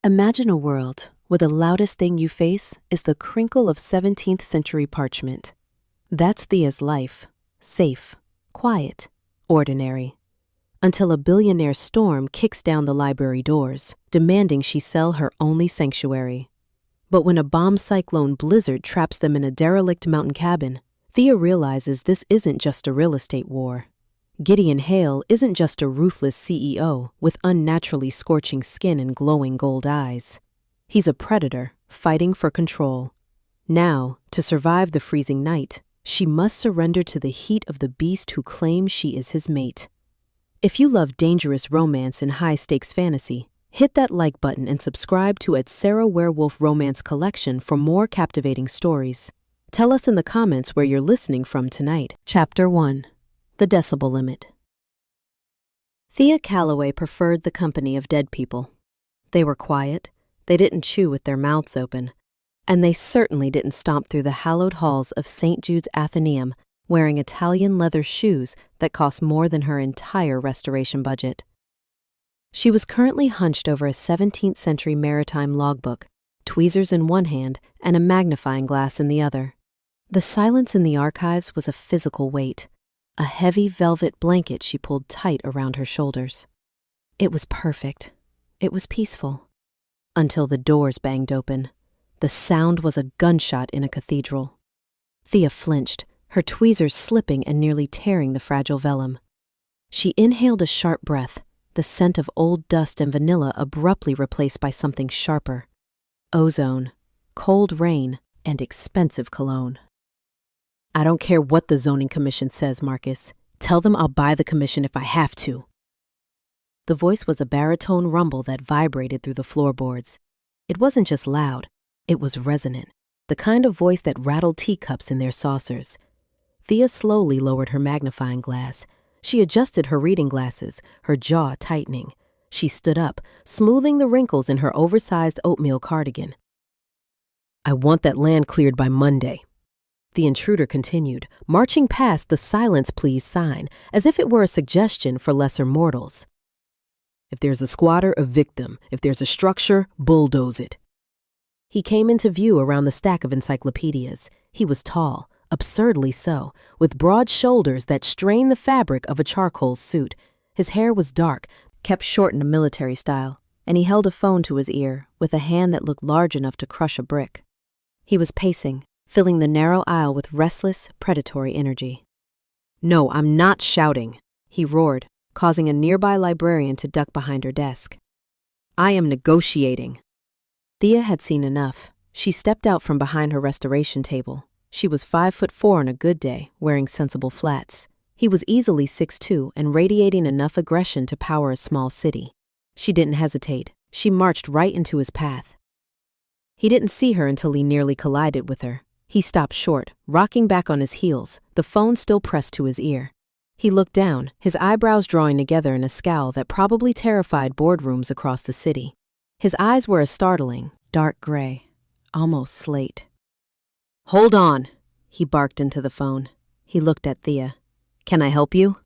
Imagine a world where the loudest thing you face is the crinkle of 17th century parchment. That's Thea's life. Safe, quiet, ordinary. Until a billionaire storm kicks down the library doors, demanding she sell her only sanctuary. But when a bomb cyclone blizzard traps them in a derelict mountain cabin, Thea realizes this isn't just a real estate war. Gideon Hale isn't just a ruthless CEO with unnaturally scorching skin and glowing gold eyes. He's a predator fighting for control. Now, to survive the freezing night, she must surrender to the heat of the beast who claims she is his mate. If you love dangerous romance and high-stakes fantasy, hit that like button and subscribe to Sarah Werewolf Romance Collection for more captivating stories. Tell us in the comments where you're listening from tonight. Chapter 1. The Decibel Limit. Thea Callaway preferred the company of dead people. They were quiet, they didn't chew with their mouths open, and they certainly didn't stomp through the hallowed halls of St. Jude's Athenaeum wearing Italian leather shoes that cost more than her entire restoration budget. She was currently hunched over a 17th century maritime logbook, tweezers in one hand and a magnifying glass in the other. The silence in the archives was a physical weight. A heavy velvet blanket she pulled tight around her shoulders. It was perfect. It was peaceful. Until the doors banged open. The sound was a gunshot in a cathedral. Thea flinched, her tweezers slipping and nearly tearing the fragile vellum. She inhaled a sharp breath, the scent of old dust and vanilla abruptly replaced by something sharper. Ozone, cold rain, and expensive cologne. I don't care what the zoning commission says, Marcus. Tell them I'll buy the commission if I have to. The voice was a baritone rumble that vibrated through the floorboards. It wasn't just loud, it was resonant, the kind of voice that rattled teacups in their saucers. Thea slowly lowered her magnifying glass. She adjusted her reading glasses, her jaw tightening. She stood up, smoothing the wrinkles in her oversized oatmeal cardigan. I want that land cleared by Monday. The intruder continued, marching past the silence please sign, as if it were a suggestion for lesser mortals. If there's a squatter, evict them. If there's a structure, bulldoze it. He came into view around the stack of encyclopedias. He was tall, absurdly so, with broad shoulders that strained the fabric of a charcoal suit. His hair was dark, kept short in a military style, and he held a phone to his ear with a hand that looked large enough to crush a brick. He was pacing, filling the narrow aisle with restless, predatory energy. No, I'm not shouting, he roared, causing a nearby librarian to duck behind her desk. I am negotiating. Thea had seen enough. She stepped out from behind her restoration table. She was 5'4" on a good day, wearing sensible flats. He was easily 6'2" and radiating enough aggression to power a small city. She didn't hesitate. She marched right into his path. He didn't see her until he nearly collided with her. He stopped short, rocking back on his heels, the phone still pressed to his ear. He looked down, his eyebrows drawing together in a scowl that probably terrified boardrooms across the city. His eyes were a startling, dark gray, almost slate. Hold on, he barked into the phone. He looked at Thea. Can I help you?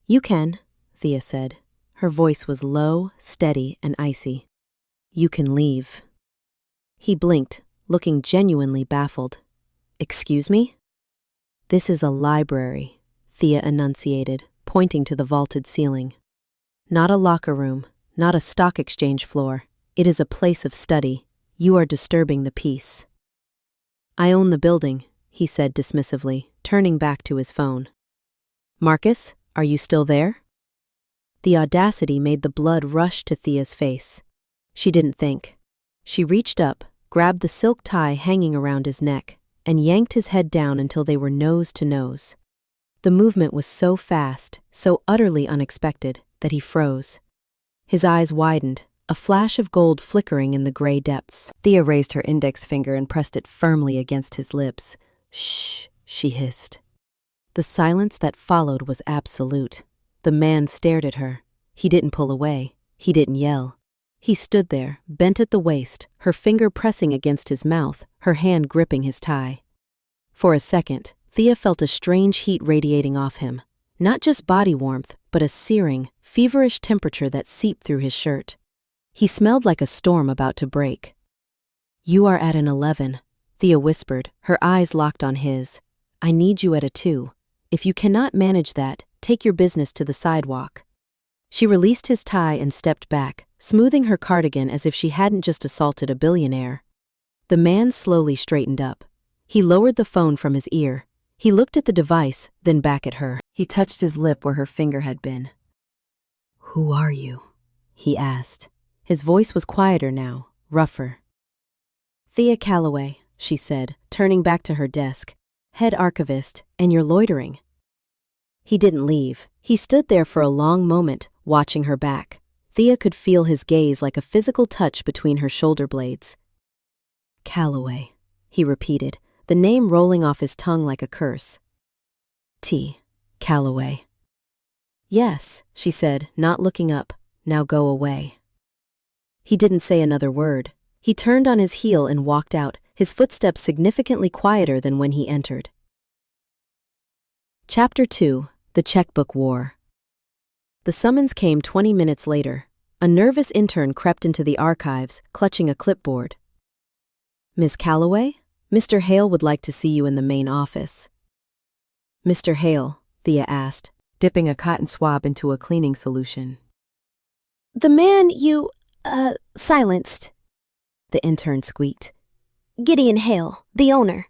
You can, Thea said. Her voice was low, steady, and icy. You can leave. He blinked, looking genuinely baffled. Excuse me? This is a library, Thea enunciated, pointing to the vaulted ceiling. Not a locker room, not a stock exchange floor. It is a place of study. You are disturbing the peace. I own the building, he said dismissively, turning back to his phone. Marcus, are you still there? The audacity made the blood rush to Thea's face. She didn't think. She reached up, grabbed the silk tie hanging around his neck, and yanked his head down until they were nose to nose. The movement was so fast, so utterly unexpected, that he froze. His eyes widened, a flash of gold flickering in the gray depths. Thea raised her index finger and pressed it firmly against his lips. Shh, she hissed. The silence that followed was absolute. The man stared at her. He didn't pull away. He didn't yell. He stood there, bent at the waist, her finger pressing against his mouth, her hand gripping his tie. For a second, Thea felt a strange heat radiating off him. Not just body warmth, but a searing, feverish temperature that seeped through his shirt. He smelled like a storm about to break. "You are at an 11, Thea whispered, her eyes locked on his. "I need you at a 2. If you cannot manage that, take your business to the sidewalk." She released his tie and stepped back, smoothing her cardigan as if she hadn't just assaulted a billionaire. The man slowly straightened up. He lowered the phone from his ear. He looked at the device, then back at her. He touched his lip where her finger had been. "Who are you?" he asked. His voice was quieter now, rougher. "Thea Callaway," she said, turning back to her desk. "Head archivist, and you're loitering." He didn't leave. He stood there for a long moment, watching her back. Thea could feel his gaze like a physical touch between her shoulder blades. "Callaway," he repeated, the name rolling off his tongue like a curse. Callaway. "Yes," she said, not looking up. "Now go away." He didn't say another word. He turned on his heel and walked out, his footsteps significantly quieter than when he entered. Chapter 2. The Checkbook War. The summons came 20 minutes later. A nervous intern crept into the archives, clutching a clipboard. "Miss Callaway? Mr. Hale would like to see you in the main office." "Mr. Hale?" Thea asked, dipping a cotton swab into a cleaning solution. "The man you, silenced," the intern squeaked. "Gideon Hale, the owner."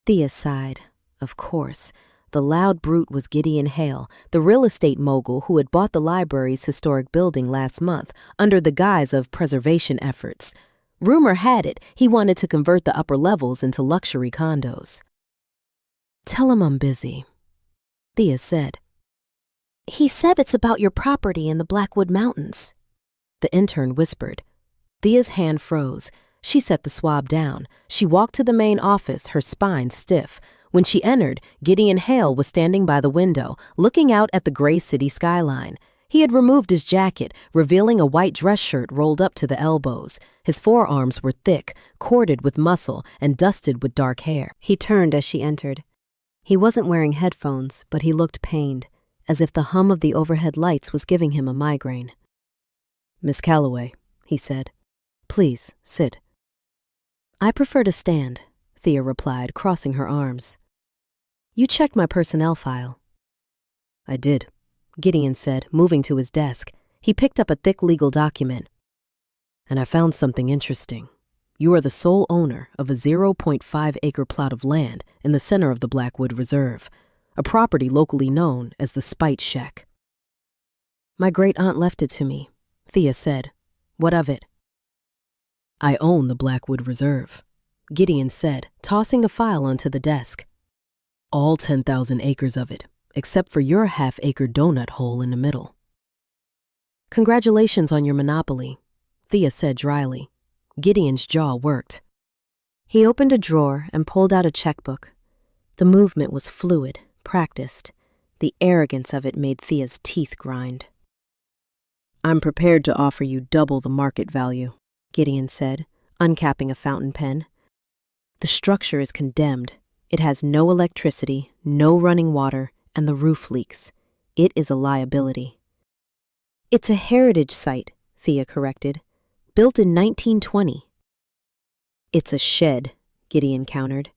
Thea sighed. Of course. The loud brute was Gideon Hale, the real estate mogul who had bought the library's historic building last month under the guise of preservation efforts. Rumor had it he wanted to convert the upper levels into luxury condos. "Tell him I'm busy," Thea said. "He said it's about your property in the Blackwood Mountains," the intern whispered. Thea's hand froze. She set the swab down. She walked to the main office, her spine stiff. When she entered, Gideon Hale was standing by the window, looking out at the gray city skyline. He had removed his jacket, revealing a white dress shirt rolled up to the elbows. His forearms were thick, corded with muscle, and dusted with dark hair. He turned as she entered. He wasn't wearing headphones, but he looked pained, as if the hum of the overhead lights was giving him a migraine. "Miss Callaway," he said. "Please, sit." "I prefer to stand," Thea replied, crossing her arms. "You checked my personnel file." "I did," Gideon said, moving to his desk. He picked up a thick legal document. "And I found something interesting. You are the sole owner of a 0.5-acre plot of land in the center of the Blackwood Reserve, a property locally known as the Spite Shack." "My great-aunt left it to me," Thea said. "What of it?" "I own the Blackwood Reserve," Gideon said, tossing a file onto the desk. "All 10,000 acres of it, except for your half-acre donut hole in the middle." "Congratulations on your monopoly," Thea said dryly. Gideon's jaw worked. He opened a drawer and pulled out a checkbook. The movement was fluid, practiced. The arrogance of it made Thea's teeth grind. "I'm prepared to offer you double the market value," Gideon said, uncapping a fountain pen. "The structure is condemned. It has no electricity, no running water, and the roof leaks. It is a liability." "It's a heritage site," Thea corrected. "Built in 1920. "It's a shed," Gideon countered.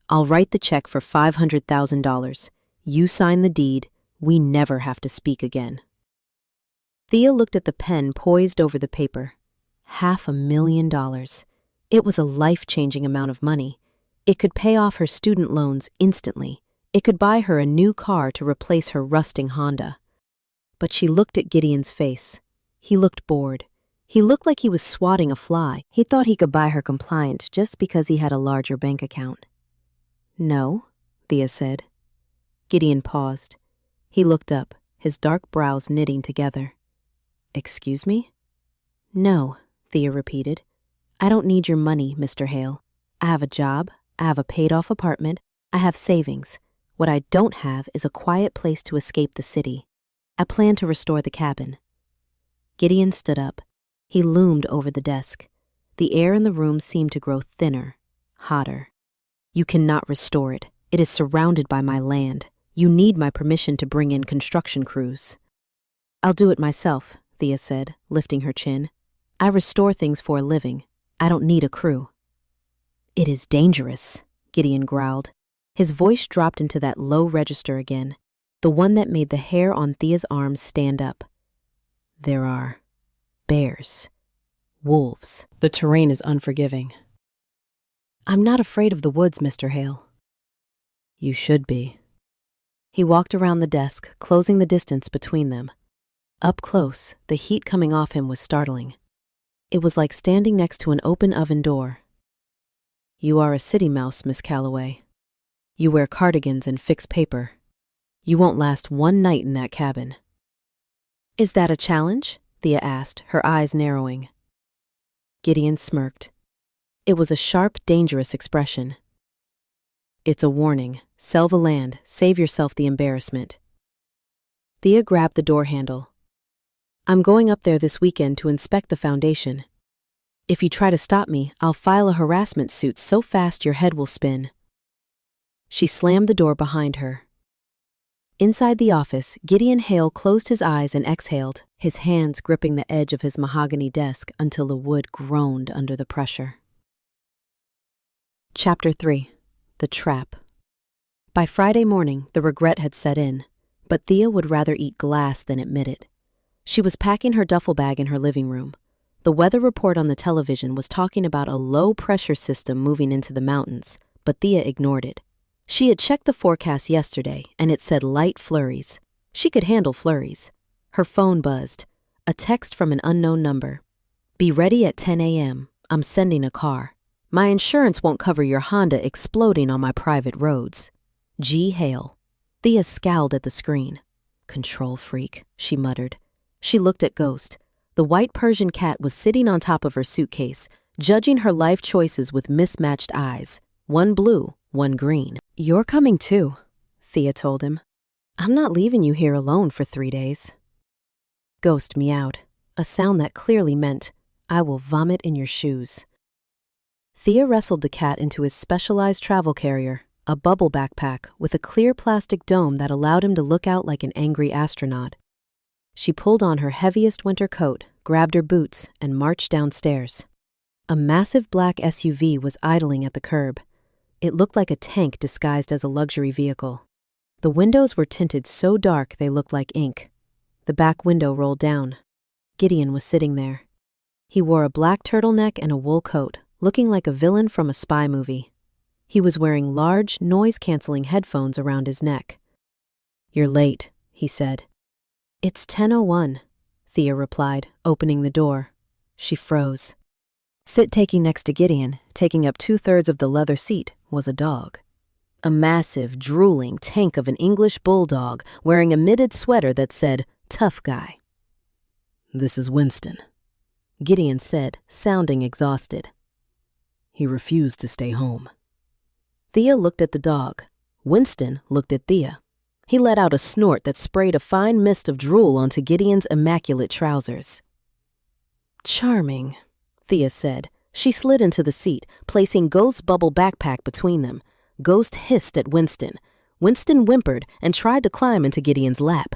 "I'll write the check for $500,000. You sign the deed. We never have to speak again." Thea looked at the pen poised over the paper. $500,000. It was a life-changing amount of money. It could pay off her student loans instantly. It could buy her a new car to replace her rusting Honda. But she looked at Gideon's face. He looked bored. He looked like he was swatting a fly. He thought he could buy her compliant just because he had a larger bank account. "No," Thea said. Gideon paused. He looked up, his dark brows knitting together. "Excuse me?" "No," Thea repeated. "I don't need your money, Mr. Hale. I have a job. I have a paid-off apartment. I have savings. What I don't have is a quiet place to escape the city. I plan to restore the cabin." Gideon stood up. He loomed over the desk. The air in the room seemed to grow thinner, hotter. "You cannot restore it. It is surrounded by my land. You need my permission to bring in construction crews." "I'll do it myself," Thea said, lifting her chin. I restore things for a living. I don't need a crew." "It is dangerous," Gideon growled. His voice dropped into that low register again, the one that made the hair on Thea's arms stand up. "There are bears, wolves. The terrain is unforgiving." "I'm not afraid of the woods, Mr. Hale." "You should be." He walked around the desk, closing the distance between them. Up close, the heat coming off him was startling. It was like standing next to an open oven door. "You are a city mouse, Miss Callaway. You wear cardigans and fix paper. You won't last one night in that cabin." "Is that a challenge?" Thea asked, her eyes narrowing. Gideon smirked. It was a sharp, dangerous expression. "It's a warning. Sell the land. Save yourself the embarrassment." Thea grabbed the door handle. "I'm going up there this weekend to inspect the foundation. If you try to stop me, I'll file a harassment suit so fast your head will spin." She slammed the door behind her. Inside the office, Gideon Hale closed his eyes and exhaled, his hands gripping the edge of his mahogany desk until the wood groaned under the pressure. Chapter 3. The Trap. By Friday morning, the regret had set in, but Thea would rather eat glass than admit it. She was packing her duffel bag in her living room. The weather report on the television was talking about a low-pressure system moving into the mountains, but Thea ignored it. She had checked the forecast yesterday, and it said light flurries. She could handle flurries. Her phone buzzed. A text from an unknown number. "Be ready at 10 a.m. I'm sending a car. My insurance won't cover your Honda exploding on my private roads. G. Hale." Thea scowled at the screen. "Control freak," she muttered. She looked at Ghost. The white Persian cat was sitting on top of her suitcase, judging her life choices with mismatched eyes. One blue, one green. "You're coming too," Thea told him. "I'm not leaving you here alone for 3 days." Ghost meowed, a sound that clearly meant, "I will vomit in your shoes." Thea wrestled the cat into his specialized travel carrier, a bubble backpack with a clear plastic dome that allowed him to look out like an angry astronaut. She pulled on her heaviest winter coat, grabbed her boots, and marched downstairs. A massive black SUV was idling at the curb. It looked like a tank disguised as a luxury vehicle. The windows were tinted so dark they looked like ink. The back window rolled down. Gideon was sitting there. He wore a black turtleneck and a wool coat, looking like a villain from a spy movie. He was wearing large, noise-canceling headphones around his neck. "You're late," he said. "It's 10:01, Thea replied, opening the door. She froze. Taking next to Gideon, taking up 2/3 of the leather seat, was a dog. A massive, drooling tank of an English bulldog wearing a knitted sweater that said, "Tough Guy." "This is Winston," Gideon said, sounding exhausted. "He refused to stay home." Thea looked at the dog. Winston looked at Thea. He let out a snort that sprayed a fine mist of drool onto Gideon's immaculate trousers. "Charming," Thea said. She slid into the seat, placing Ghost's bubble backpack between them. Ghost hissed at Winston. Winston whimpered and tried to climb into Gideon's lap.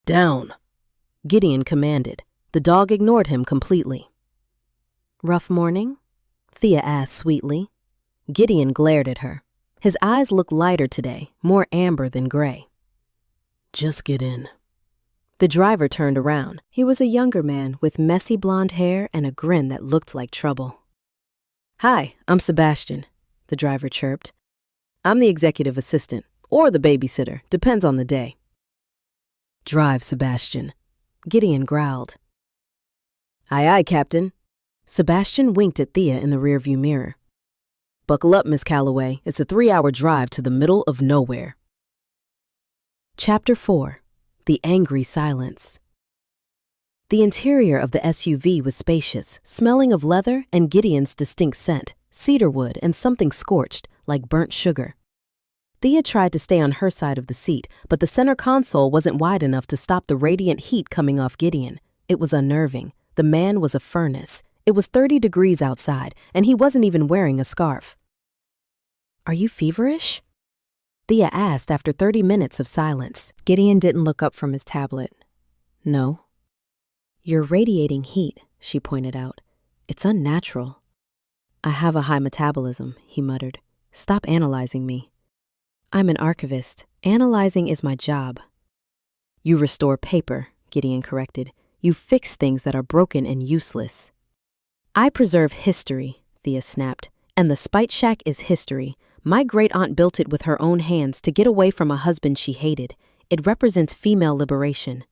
"Down," Gideon commanded. The dog ignored him completely. "Rough morning?" Thea asked sweetly. Gideon glared at her. His eyes looked lighter today, more amber than gray. "Just get in." The driver turned around. He was a younger man with messy blonde hair and a grin that looked like trouble. "Hi, I'm Sebastian," the driver chirped. "I'm the executive assistant, or the babysitter, depends on the day." "Drive, Sebastian," Gideon growled. "Aye, aye, Captain." Sebastian winked at Thea in the rearview mirror. "Buckle up, Miss Callaway. It's a 3-hour drive to the middle of nowhere." Chapter 4. The Angry Silence. The interior of the SUV was spacious, smelling of leather and Gideon's distinct scent, cedarwood and something scorched, like burnt sugar. Thea tried to stay on her side of the seat, but the center console wasn't wide enough to stop the radiant heat coming off Gideon. It was unnerving. The man was a furnace. It was 30 degrees outside, and he wasn't even wearing a scarf. "Are you feverish?" Thea asked after 30 minutes of silence. Gideon didn't look up from his tablet. "No." "You're radiating heat," she pointed out. "It's unnatural." "I have a high metabolism," he muttered. "Stop analyzing me." "I'm an archivist. Analyzing is my job." "You restore paper," Gideon corrected. "You fix things that are broken and useless." "I preserve history," Thea snapped. "And the Spite Shack is history. My great-aunt built it with her own hands to get away from a husband she hated. It represents female liberation."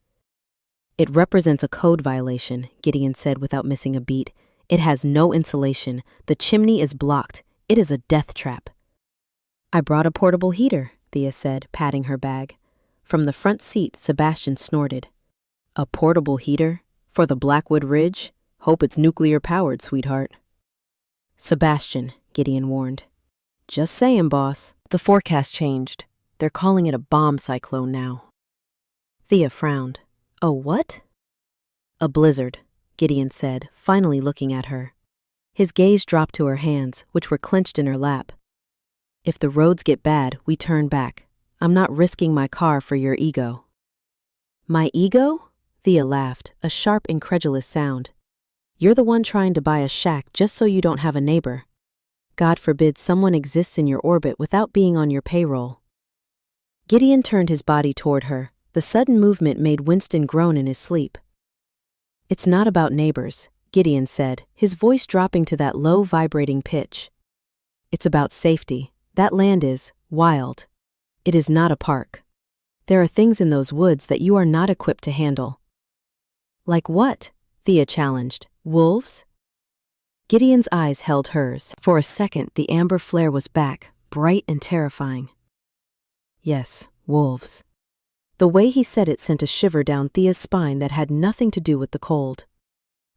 "It represents a code violation," Gideon said without missing a beat. "It has no insulation. The chimney is blocked. It is a death trap." "I brought a portable heater," Thea said, patting her bag. From the front seat, Sebastian snorted. "A portable heater? For the Blackwood Ridge? Hope it's nuclear-powered, sweetheart." "Sebastian," Gideon warned. "Just saying, boss. The forecast changed. They're calling it a bomb cyclone now." Thea frowned. "A what?" "A blizzard," Gideon said, finally looking at her. His gaze dropped to her hands, which were clenched in her lap. "If the roads get bad, we turn back. I'm not risking my car for your ego." "My ego?" Thea laughed, a sharp, incredulous sound. "You're the one trying to buy a shack just so you don't have a neighbor. God forbid someone exists in your orbit without being on your payroll." Gideon turned his body toward her. The sudden movement made Winston groan in his sleep. "It's not about neighbors," Gideon said, his voice dropping to that low, vibrating pitch. "It's about safety. That land is wild. It is not a park. There are things in those woods that you are not equipped to handle." "Like what?" Thea challenged. "Wolves?" Gideon's eyes held hers. For a second, the amber flare was back, bright and terrifying. "Yes, wolves." The way he said it sent a shiver down Thea's spine that had nothing to do with the cold.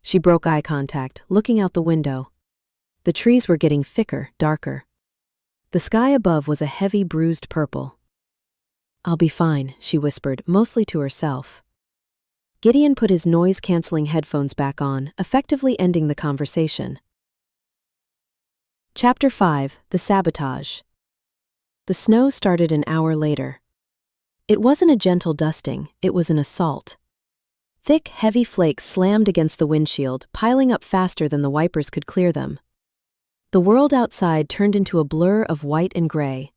She broke eye contact, looking out the window. The trees were getting thicker, darker. The sky above was a heavy, bruised purple. "I'll be fine," she whispered, mostly to herself. Gideon put his noise-canceling headphones back on, effectively ending the conversation. Chapter 5: The Sabotage. The snow started an hour later. It wasn't a gentle dusting, it was an assault. Thick, heavy flakes slammed against the windshield, piling up faster than the wipers could clear them. The world outside turned into a blur of white and gray.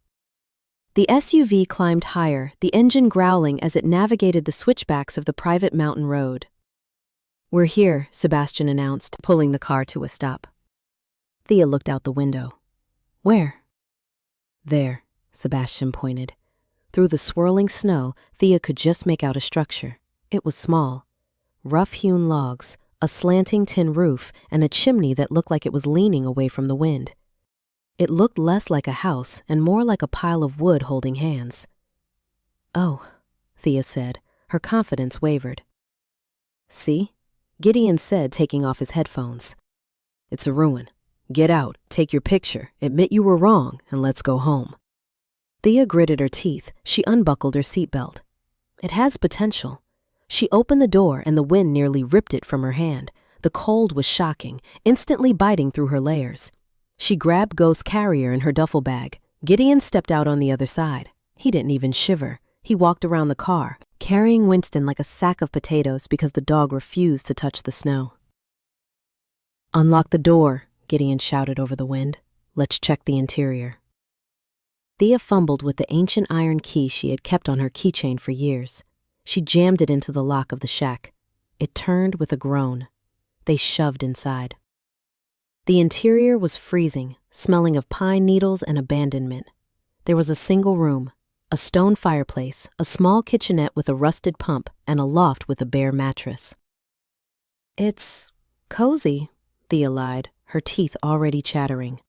The SUV climbed higher, the engine growling as it navigated the switchbacks of the private mountain road. "We're here," Sebastian announced, pulling the car to a stop. Thea looked out the window. "Where?" "There," Sebastian pointed. Through the swirling snow, Thea could just make out a structure. It was small. Rough-hewn logs, a slanting tin roof, and a chimney that looked like it was leaning away from the wind. It looked less like a house and more like a pile of wood holding hands. "Oh," Thea said. Her confidence wavered. "See?" Gideon said, taking off his headphones. "It's a ruin. Get out, take your picture, admit you were wrong, and let's go home." Thea gritted her teeth. She unbuckled her seatbelt. "It has potential." She opened the door and the wind nearly ripped it from her hand. The cold was shocking, instantly biting through her layers. She grabbed Ghost's carrier in her duffel bag. Gideon stepped out on the other side. He didn't even shiver. He walked around the car, carrying Winston like a sack of potatoes because the dog refused to touch the snow. "Unlock the door," Gideon shouted over the wind. "Let's check the interior." Thea fumbled with the ancient iron key she had kept on her keychain for years. She jammed it into the lock of the shack. It turned with a groan. They shoved inside. The interior was freezing, smelling of pine needles and abandonment. There was a single room, a stone fireplace, a small kitchenette with a rusted pump, and a loft with a bare mattress. "It's cozy," Thea lied, her teeth already chattering.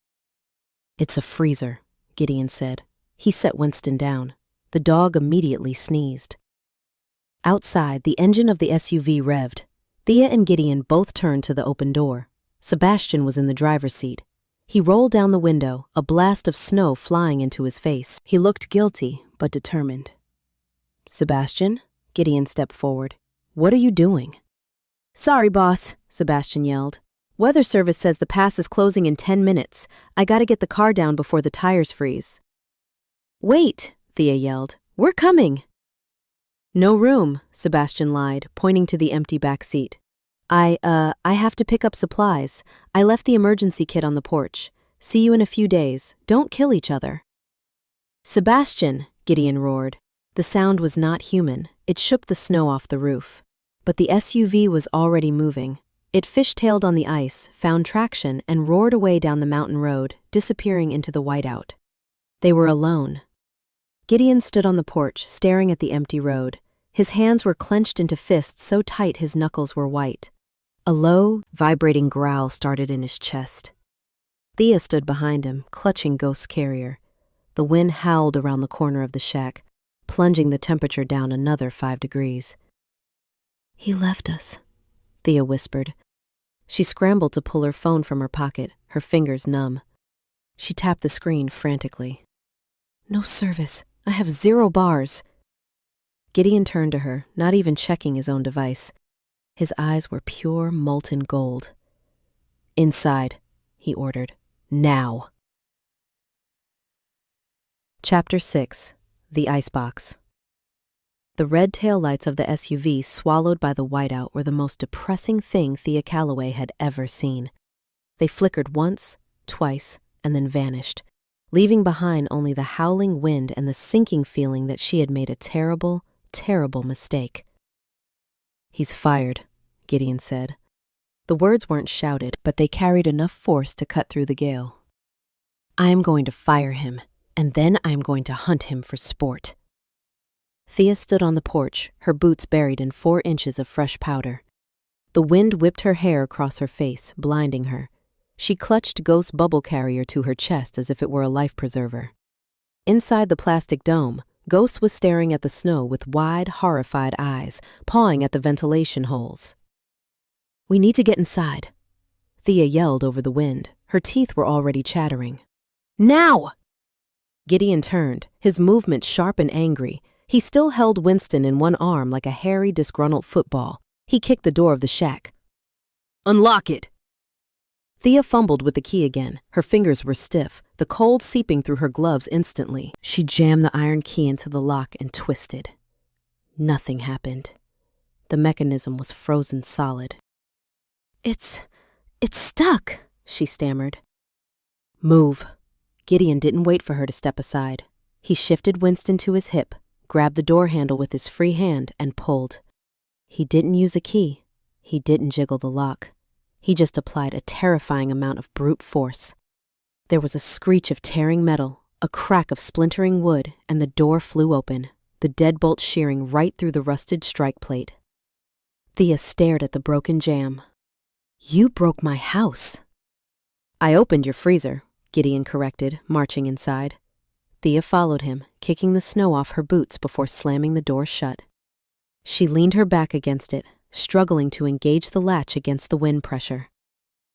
"It's a freezer," Gideon said. He set Winston down. The dog immediately sneezed. Outside, the engine of the SUV revved. Thea and Gideon both turned to the open door. Sebastian was in the driver's seat. He rolled down the window, a blast of snow flying into his face. He looked guilty, but determined. "Sebastian?" Gideon stepped forward. "What are you doing?" "Sorry, boss," Sebastian yelled. "Weather service says the pass is closing in 10 minutes. I gotta get the car down before the tires freeze." "Wait," Thea yelled. "We're coming." "No room," Sebastian lied, pointing to the empty back seat. I have to pick up supplies. I left the emergency kit on the porch. See you in a few days. Don't kill each other. Sebastian, Gideon roared. The sound was not human. It shook the snow off the roof. But the SUV was already moving. It fishtailed on the ice, found traction, and roared away down the mountain road, disappearing into the whiteout. They were alone. Gideon stood on the porch, staring at the empty road. His hands were clenched into fists so tight his knuckles were white. A low, vibrating growl started in his chest. Thea stood behind him, clutching Ghost's carrier. The wind howled around the corner of the shack, plunging the temperature down another 5 degrees. "He left us," Thea whispered. She scrambled to pull her phone from her pocket, her fingers numb. She tapped the screen frantically. "No service. I have 0 bars." Gideon turned to her, not even checking his own device. His eyes were pure molten gold. "Inside," he ordered. "Now." Chapter 6. The Icebox. The red taillights of the SUV swallowed by the whiteout were the most depressing thing Thea Callaway had ever seen. They flickered once, twice, and then vanished, leaving behind only the howling wind and the sinking feeling that she had made a terrible, terrible mistake. "He's fired," Gideon said. The words weren't shouted, but they carried enough force to cut through the gale. "I am going to fire him, and then I am going to hunt him for sport." Thea stood on the porch, her boots buried in 4 inches of fresh powder. The wind whipped her hair across her face, blinding her. She clutched Ghost's bubble carrier to her chest as if it were a life preserver. Inside the plastic dome, Ghost was staring at the snow with wide, horrified eyes, pawing at the ventilation holes. "We need to get inside," Thea yelled over the wind. Her teeth were already chattering. "Now!" Gideon turned, his movement sharp and angry. He still held Winston in one arm like a hairy, disgruntled football. He kicked the door of the shack. "Unlock it!" Thea fumbled with the key again. Her fingers were stiff, the cold seeping through her gloves instantly. She jammed the iron key into the lock and twisted. Nothing happened. The mechanism was frozen solid. It's stuck," she stammered. "Move." Gideon didn't wait for her to step aside. He shifted Winston to his hip, grabbed the door handle with his free hand, and pulled. He didn't use a key. He didn't jiggle the lock. He just applied a terrifying amount of brute force. There was a screech of tearing metal, a crack of splintering wood, and the door flew open, the deadbolt shearing right through the rusted strike plate. Thea stared at the broken jamb. "You broke my house." "I opened your freezer," Gideon corrected, marching inside. Thea followed him, kicking the snow off her boots before slamming the door shut. She leaned her back against it, struggling to engage the latch against the wind pressure.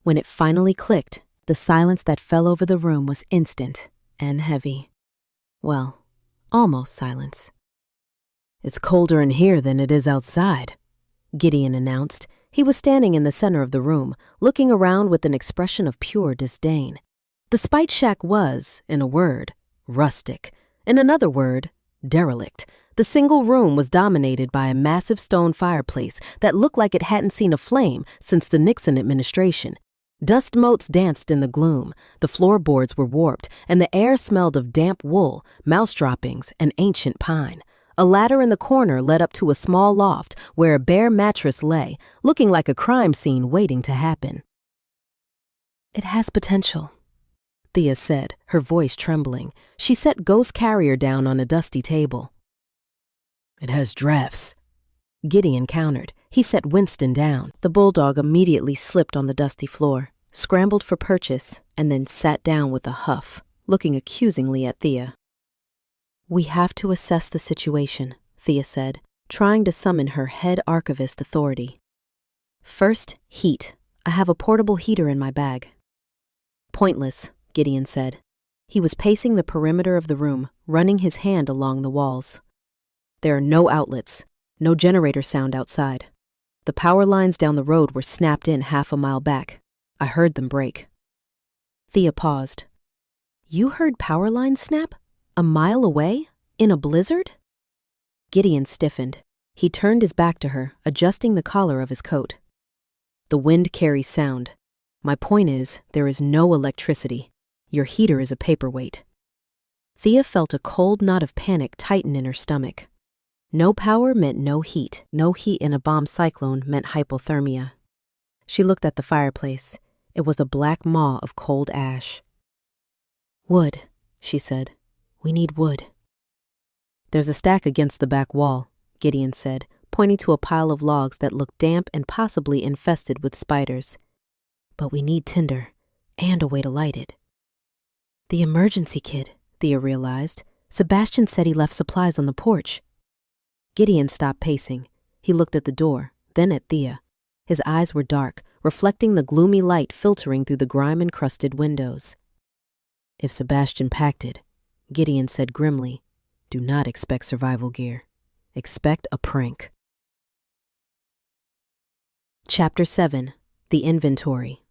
When it finally clicked, the silence that fell over the room was instant and heavy. Well, almost silence. "It's colder in here than it is outside," Gideon announced. He was standing in the center of the room, looking around with an expression of pure disdain. The Spite Shack was, in a word, rustic. In another word, derelict. The single room was dominated by a massive stone fireplace that looked like it hadn't seen a flame since the Nixon administration. Dust motes danced in the gloom, the floorboards were warped, and the air smelled of damp wool, mouse droppings, and ancient pine. A ladder in the corner led up to a small loft where a bare mattress lay, looking like a crime scene waiting to happen. "It has potential," Thea said, her voice trembling. She set Ghost's carrier down on a dusty table. "It has drafts," Gideon countered. He set Winston down. The bulldog immediately slipped on the dusty floor, scrambled for purchase, and then sat down with a huff, looking accusingly at Thea. "We have to assess the situation," Thea said, trying to summon her head archivist authority. "First, heat. I have a portable heater in my bag." "Pointless," Gideon said. He was pacing the perimeter of the room, running his hand along the walls. "There are no outlets, no generator sound outside. The power lines down the road were snapped in half a mile back. I heard them break." Thea paused. "You heard power lines snap? A mile away? In a blizzard?" Gideon stiffened. He turned his back to her, adjusting the collar of his coat. The wind carries sound. My point is, there is no electricity. Your heater is a paperweight. Thea felt a cold knot of panic tighten in her stomach. No power meant no heat. No heat in a bomb cyclone meant hypothermia. She looked at the fireplace. It was a black maw of cold ash. "Wood," she said. "We need wood." "There's a stack against the back wall," Gideon said, pointing to a pile of logs that looked damp and possibly infested with spiders. "But we need tinder, and a way to light it." "The emergency kit," Thea realized. "Sebastian said he left supplies on the porch." Gideon stopped pacing. He looked at the door, then at Thea. His eyes were dark, reflecting the gloomy light filtering through the grime-encrusted windows. "If Sebastian packed it," Gideon said grimly, "do not expect survival gear. Expect a prank." Chapter 7. The Inventory.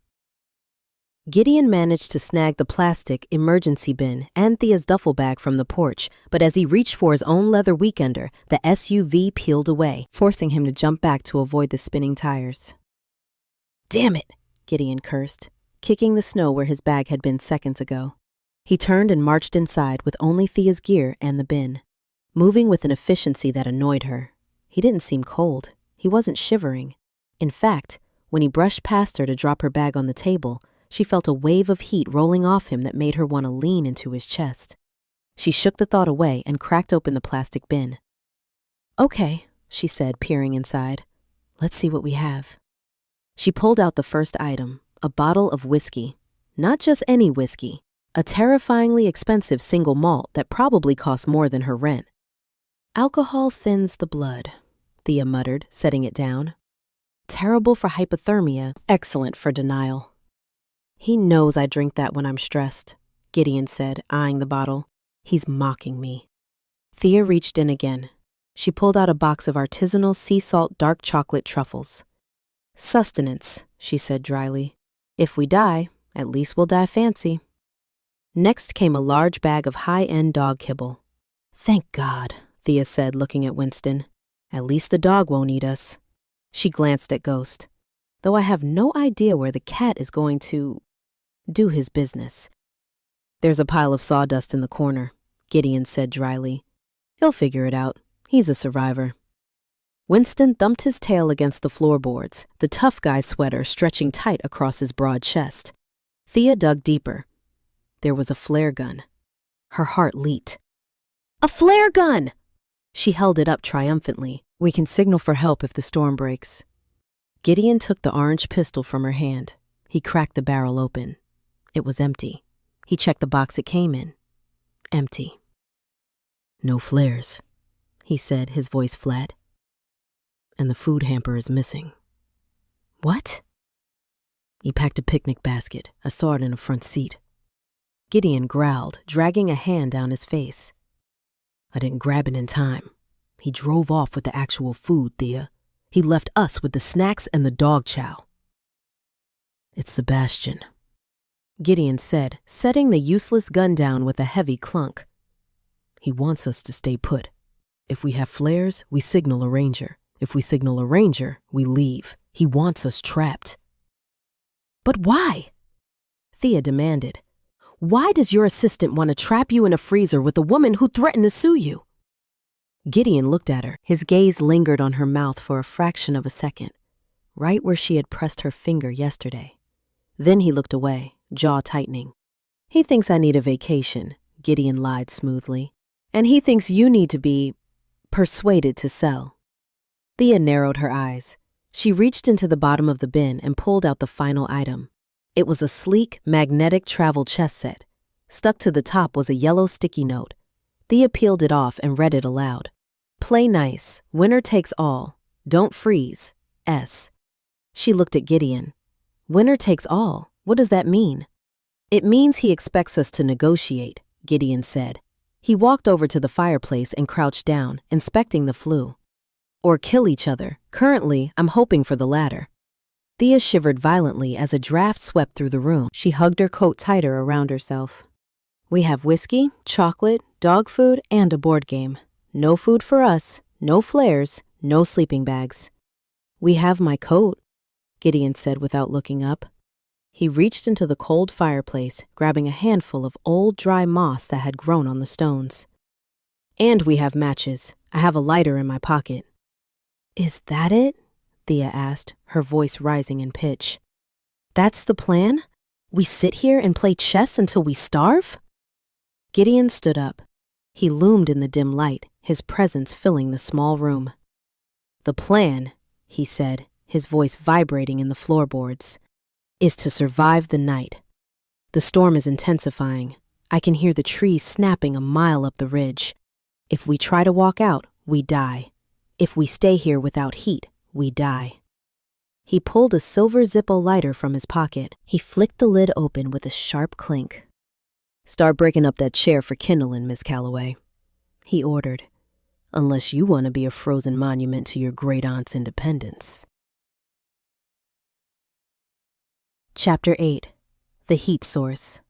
Gideon managed to snag the plastic emergency bin and Thea's duffel bag from the porch, but as he reached for his own leather weekender, the SUV peeled away, forcing him to jump back to avoid the spinning tires. "Damn it," Gideon cursed, kicking the snow where his bag had been seconds ago. He turned and marched inside with only Thea's gear and the bin, moving with an efficiency that annoyed her. He didn't seem cold. He wasn't shivering. In fact, when he brushed past her to drop her bag on the table, she felt a wave of heat rolling off him that made her want to lean into his chest. She shook the thought away and cracked open the plastic bin. "Okay," she said, peering inside. "Let's see what we have." She pulled out the first item, a bottle of whiskey. Not just any whiskey, a terrifyingly expensive single malt that probably cost more than her rent. "Alcohol thins the blood," Thea muttered, setting it down. "Terrible for hypothermia, excellent for denial." "He knows I drink that when I'm stressed," Gideon said, eyeing the bottle. "He's mocking me." Thea reached in again. She pulled out a box of artisanal sea salt dark chocolate truffles. "Sustenance," she said dryly. "If we die, at least we'll die fancy." Next came a large bag of high-end dog kibble. "Thank God," Thea said, looking at Winston. "At least the dog won't eat us." She glanced at Ghost. "Though I have no idea where the cat is going to do his business." "There's a pile of sawdust in the corner," Gideon said dryly. "He'll figure it out. He's a survivor." Winston thumped his tail against the floorboards, the tough guy sweater stretching tight across his broad chest. Thea dug deeper. There was a flare gun. Her heart leaped. "A flare gun!" She held it up triumphantly. "We can signal for help if the storm breaks." Gideon took the orange pistol from her hand. He cracked the barrel open. It was empty. He checked the box it came in. Empty. "No flares," he said, his voice flat. "And the food hamper is missing." "What?" "He packed a picnic basket. I saw it in a front seat." Gideon growled, dragging a hand down his face. "I didn't grab it in time. He drove off with the actual food, Thea. He left us with the snacks and the dog chow." "It's Sebastian," Gideon said, setting the useless gun down with a heavy clunk. "He wants us to stay put. If we have flares, we signal a ranger. If we signal a ranger, we leave. He wants us trapped." "But why?" Thea demanded. "Why does your assistant want to trap you in a freezer with a woman who threatened to sue you?" Gideon looked at her. His gaze lingered on her mouth for a fraction of a second, right where she had pressed her finger yesterday. Then he looked away, jaw tightening. "He thinks I need a vacation," Gideon lied smoothly. "And he thinks you need to be persuaded to sell." Thea narrowed her eyes. She reached into the bottom of the bin and pulled out the final item. It was a sleek, magnetic travel chess set. Stuck to the top was a yellow sticky note. Thea peeled it off and read it aloud. "Play nice. Winner takes all. Don't freeze. S." She looked at Gideon. "Winner takes all. What does that mean?" "It means he expects us to negotiate," Gideon said. He walked over to the fireplace and crouched down, inspecting the flue. "Or kill each other. Currently, I'm hoping for the latter." Thea shivered violently as a draft swept through the room. She hugged her coat tighter around herself. "We have whiskey, chocolate, dog food, and a board game. No food for us, no flares, no sleeping bags." "We have my coat." Gideon said without looking up. He reached into the cold fireplace, grabbing a handful of old dry moss that had grown on the stones. And we have matches. I have a lighter in my pocket. Is that it? Thea asked, her voice rising in pitch. That's the plan? We sit here and play chess until we starve? Gideon stood up. He loomed in the dim light, his presence filling the small room. The plan, he said, his voice vibrating in the floorboards, is to survive the night. The storm is intensifying. I can hear the trees snapping a mile up the ridge. If we try to walk out, we die. If we stay here without heat, we die. He pulled a silver Zippo lighter from his pocket. He flicked the lid open with a sharp clink. Start breaking up that chair for kindling, Miss Callaway, he ordered, unless you want to be a frozen monument to your great-aunt's independence. Chapter 8. The Heat Source.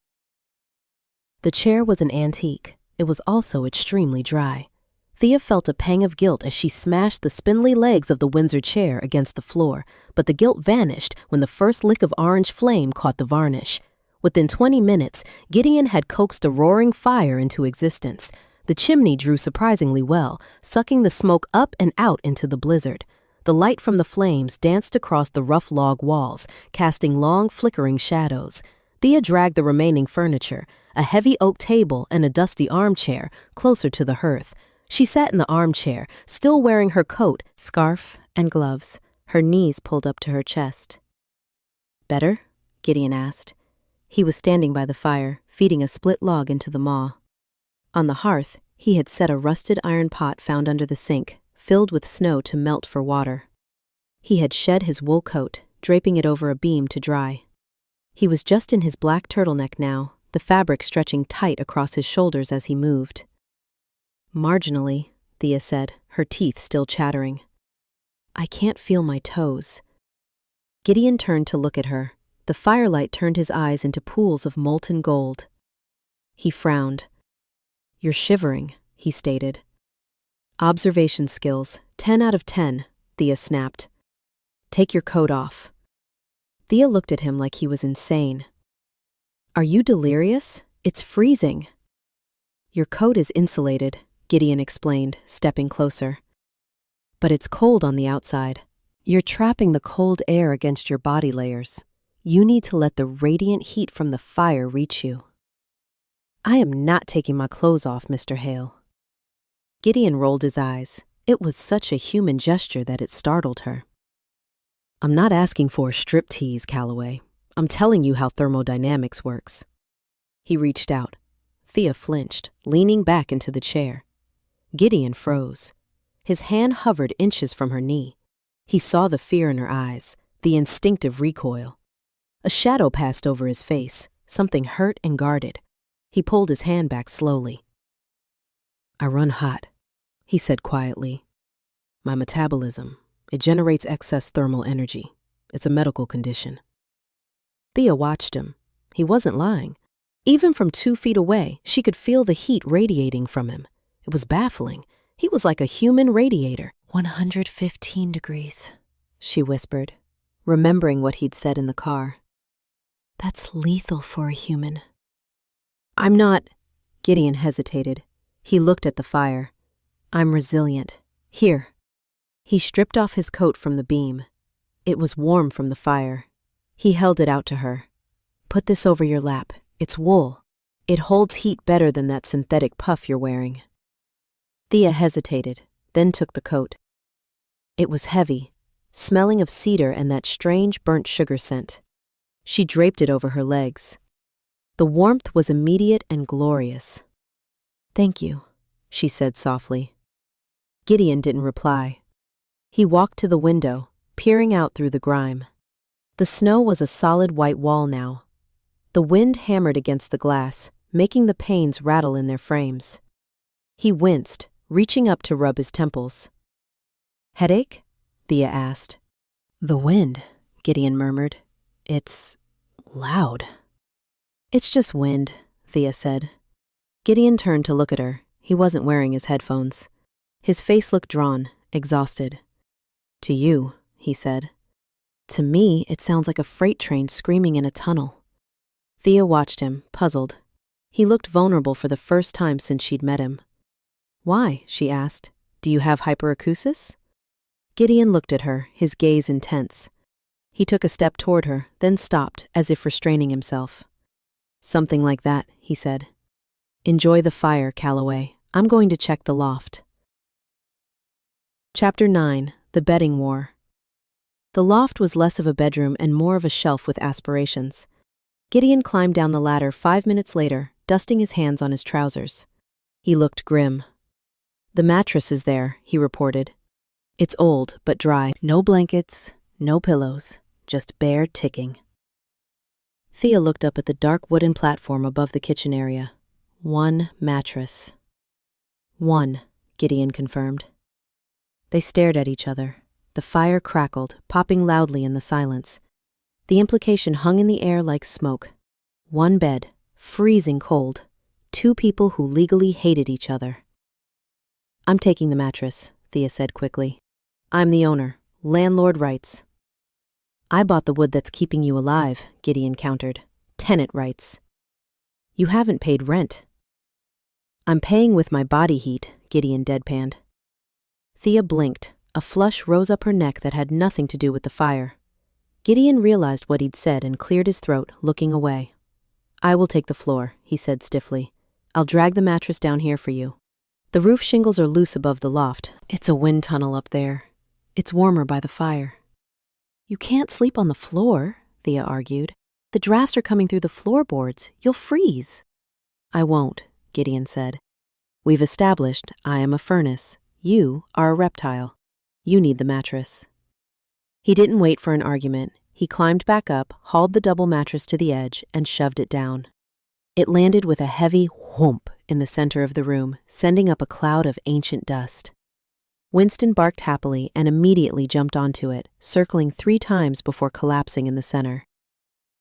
The chair was an antique. It was also extremely dry. Thea felt a pang of guilt as she smashed the spindly legs of the Windsor chair against the floor, but the guilt vanished when the first lick of orange flame caught the varnish. Within 20 minutes, Gideon had coaxed a roaring fire into existence. The chimney drew surprisingly well, sucking the smoke up and out into the blizzard. The light from the flames danced across the rough log walls, casting long, flickering shadows. Thea dragged the remaining furniture, a heavy oak table and a dusty armchair, closer to the hearth. She sat in the armchair, still wearing her coat, scarf, and gloves, her knees pulled up to her chest. Better? Gideon asked. He was standing by the fire, feeding a split log into the maw. On the hearth, he had set a rusted iron pot found under the sink, filled with snow to melt for water. He had shed his wool coat, draping it over a beam to dry. He was just in his black turtleneck now, the fabric stretching tight across his shoulders as he moved. Marginally, Thea said, her teeth still chattering. I can't feel my toes. Gideon turned to look at her. The firelight turned his eyes into pools of molten gold. He frowned. You're shivering, he stated. Observation skills, 10 out of 10, Thea snapped. Take your coat off. Thea looked at him like he was insane. Are you delirious? It's freezing. Your coat is insulated, Gideon explained, stepping closer. But it's cold on the outside. You're trapping the cold air against your body layers. You need to let the radiant heat from the fire reach you. I am not taking my clothes off, Mr. Hale. Gideon rolled his eyes. It was such a human gesture that it startled her. I'm not asking for a striptease, Callaway. I'm telling you how thermodynamics works. He reached out. Thea flinched, leaning back into the chair. Gideon froze. His hand hovered inches from her knee. He saw the fear in her eyes, the instinctive recoil. A shadow passed over his face, something hurt and guarded. He pulled his hand back slowly. I run hot, he said quietly. My metabolism, it generates excess thermal energy. It's a medical condition. Thea watched him. He wasn't lying. Even from 2 feet away, she could feel the heat radiating from him. It was baffling. He was like a human radiator. 115 degrees, she whispered, remembering what he'd said in the car. That's lethal for a human. I'm not. Gideon hesitated. He looked at the fire. I'm resilient. Here. He stripped off his coat from the beam. It was warm from the fire. He held it out to her. Put this over your lap. It's wool. It holds heat better than that synthetic puff you're wearing. Thea hesitated, then took the coat. It was heavy, smelling of cedar and that strange burnt sugar scent. She draped it over her legs. The warmth was immediate and glorious. Thank you, she said softly. Gideon didn't reply. He walked to the window, peering out through the grime. The snow was a solid white wall now. The wind hammered against the glass, making the panes rattle in their frames. He winced, reaching up to rub his temples. Headache? Thea asked. The wind, Gideon murmured. It's loud. It's just wind, Thea said. Gideon turned to look at her. He wasn't wearing his headphones. His face looked drawn, exhausted. To you, he said. To me, it sounds like a freight train screaming in a tunnel. Thea watched him, puzzled. He looked vulnerable for the first time since she'd met him. Why? She asked. Do you have hyperacusis? Gideon looked at her, his gaze intense. He took a step toward her, then stopped, as if restraining himself. Something like that, he said. Enjoy the fire, Callaway. I'm going to check the loft. Chapter 9. The Bedding War. The loft was less of a bedroom and more of a shelf with aspirations. Gideon climbed down the ladder 5 minutes later, dusting his hands on his trousers. He looked grim. The mattress is there, he reported. It's old, but dry. No blankets, no pillows, just bare ticking. Thea looked up at the dark wooden platform above the kitchen area. One mattress. One, Gideon confirmed. They stared at each other. The fire crackled, popping loudly in the silence. The implication hung in the air like smoke. One bed, freezing cold. Two people who legally hated each other. I'm taking the mattress, Thea said quickly. I'm the owner. Landlord rights. I bought the wood that's keeping you alive, Gideon countered. Tenant rights. You haven't paid rent. I'm paying with my body heat, Gideon deadpanned. Thea blinked. A flush rose up her neck that had nothing to do with the fire. Gideon realized what he'd said and cleared his throat, looking away. I will take the floor, he said stiffly. I'll drag the mattress down here for you. The roof shingles are loose above the loft. It's a wind tunnel up there. It's warmer by the fire. You can't sleep on the floor, Thea argued. The drafts are coming through the floorboards. You'll freeze. I won't, Gideon said. We've established I am a furnace. You are a reptile. You need the mattress. He didn't wait for an argument. He climbed back up, hauled the double mattress to the edge, and shoved it down. It landed with a heavy whoomp in the center of the room, sending up a cloud of ancient dust. Winston barked happily and immediately jumped onto it, circling 3 times before collapsing in the center.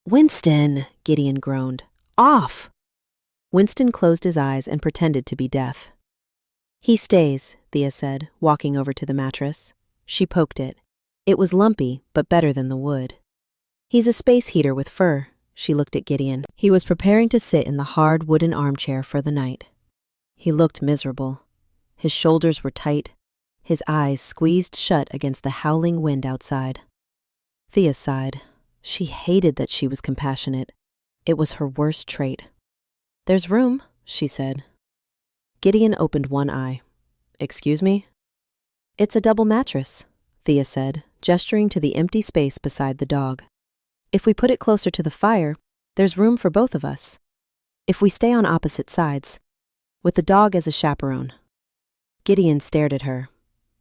Winston, Gideon groaned. Off! Winston closed his eyes and pretended to be deaf. He stays, Thea said, walking over to the mattress. She poked it. It was lumpy, but better than the wood. He's a space heater with fur, she looked at Gideon. He was preparing to sit in the hard wooden armchair for the night. He looked miserable. His shoulders were tight, his eyes squeezed shut against the howling wind outside. Thea sighed. She hated that she was compassionate. It was her worst trait. There's room, she said. Gideon opened one eye. Excuse me? It's a double mattress, Thea said, gesturing to the empty space beside the dog. If we put it closer to the fire, there's room for both of us. If we stay on opposite sides, with the dog as a chaperone. Gideon stared at her.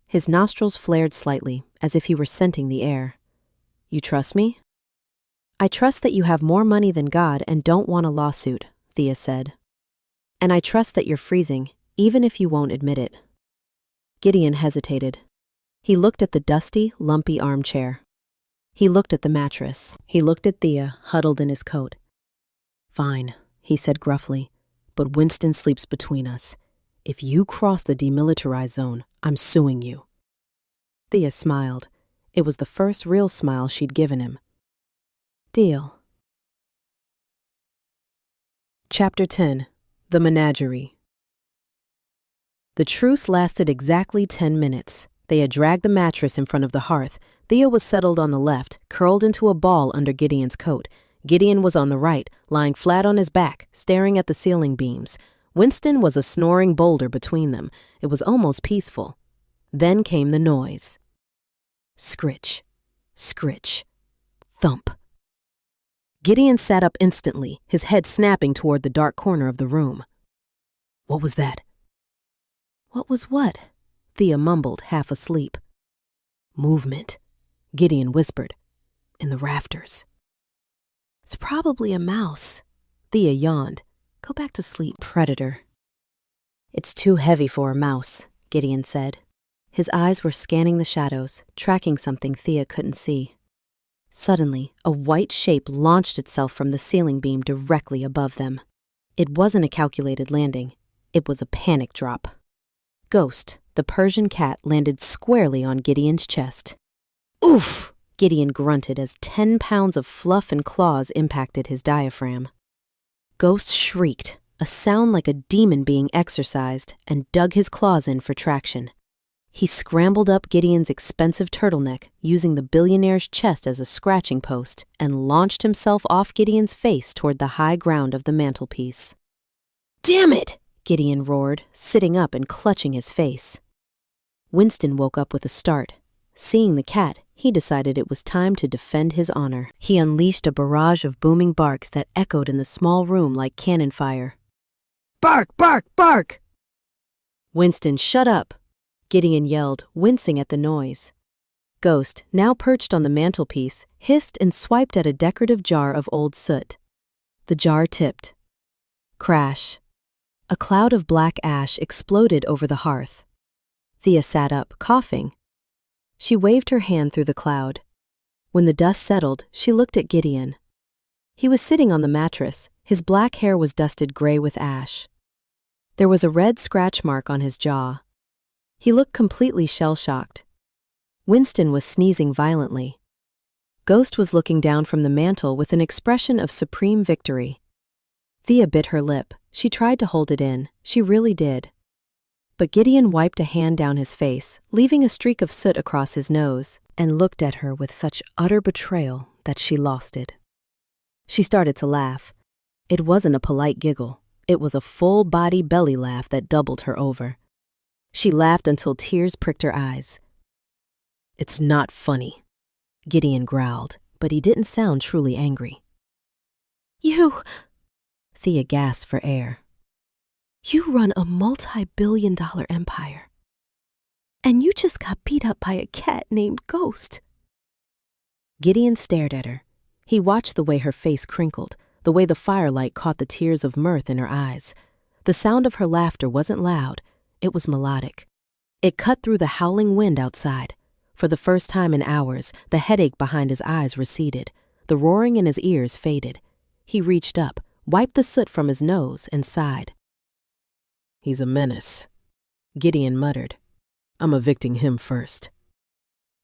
His nostrils flared slightly, as if he were scenting the air. You trust me? I trust that you have more money than God and don't want a lawsuit, Thea said. And I trust that you're freezing, even if you won't admit it. Gideon hesitated. He looked at the dusty, lumpy armchair. He looked at the mattress. He looked at Thea, huddled in his coat. Fine, he said gruffly, but Winston sleeps between us. If you cross the demilitarized zone, I'm suing you. Thea smiled. It was the first real smile she'd given him. Deal. Chapter 10. The Menagerie. The truce lasted exactly 10 minutes. They had dragged the mattress in front of the hearth. Thea was settled on the left, curled into a ball under Gideon's coat. Gideon was on the right, lying flat on his back, staring at the ceiling beams. Winston was a snoring boulder between them. It was almost peaceful. Then came the noise. Scritch, scritch, thump. Gideon sat up instantly, his head snapping toward the dark corner of the room. What was that? What was what? Thea mumbled, half asleep. Movement, Gideon whispered. In the rafters. It's probably a mouse. Thea yawned. Go back to sleep, predator. It's too heavy for a mouse, Gideon said. His eyes were scanning the shadows, tracking something Thea couldn't see. Suddenly, a white shape launched itself from the ceiling beam directly above them. It wasn't a calculated landing. It was a panic drop. Ghost, the Persian cat, landed squarely on Gideon's chest. Oof! Gideon grunted as 10 pounds of fluff and claws impacted his diaphragm. Ghost shrieked, a sound like a demon being exorcised, and dug his claws in for traction. He scrambled up Gideon's expensive turtleneck, using the billionaire's chest as a scratching post, and launched himself off Gideon's face toward the high ground of the mantelpiece. "Damn it!" Gideon roared, sitting up and clutching his face. Winston woke up with a start. Seeing the cat, he decided it was time to defend his honor. He unleashed a barrage of booming barks that echoed in the small room like cannon fire. "Bark, bark, bark!" "Winston, shut up!" Gideon yelled, wincing at the noise. Ghost, now perched on the mantelpiece, hissed and swiped at a decorative jar of old soot. The jar tipped. Crash. A cloud of black ash exploded over the hearth. Thea sat up, coughing. She waved her hand through the cloud. When the dust settled, she looked at Gideon. He was sitting on the mattress. His black hair was dusted gray with ash. There was a red scratch mark on his jaw. He looked completely shell-shocked. Winston was sneezing violently. Ghost was looking down from the mantel with an expression of supreme victory. Thea bit her lip. She tried to hold it in. She really did. But Gideon wiped a hand down his face, leaving a streak of soot across his nose, and looked at her with such utter betrayal that she lost it. She started to laugh. It wasn't a polite giggle. It was a full-body belly laugh that doubled her over. She laughed until tears pricked her eyes. "It's not funny," Gideon growled, but he didn't sound truly angry. You Thea gasped for air. run a multi-billion-dollar empire. And you just got beat up by a cat named Ghost." Gideon stared at her. He watched the way her face crinkled, the way the firelight caught the tears of mirth in her eyes. The sound of her laughter wasn't loud. It was melodic. It cut through the howling wind outside. For the first time in hours, the headache behind his eyes receded. The roaring in his ears faded. He reached up, wiped the soot from his nose, and sighed. "He's a menace," Gideon muttered. "I'm evicting him first."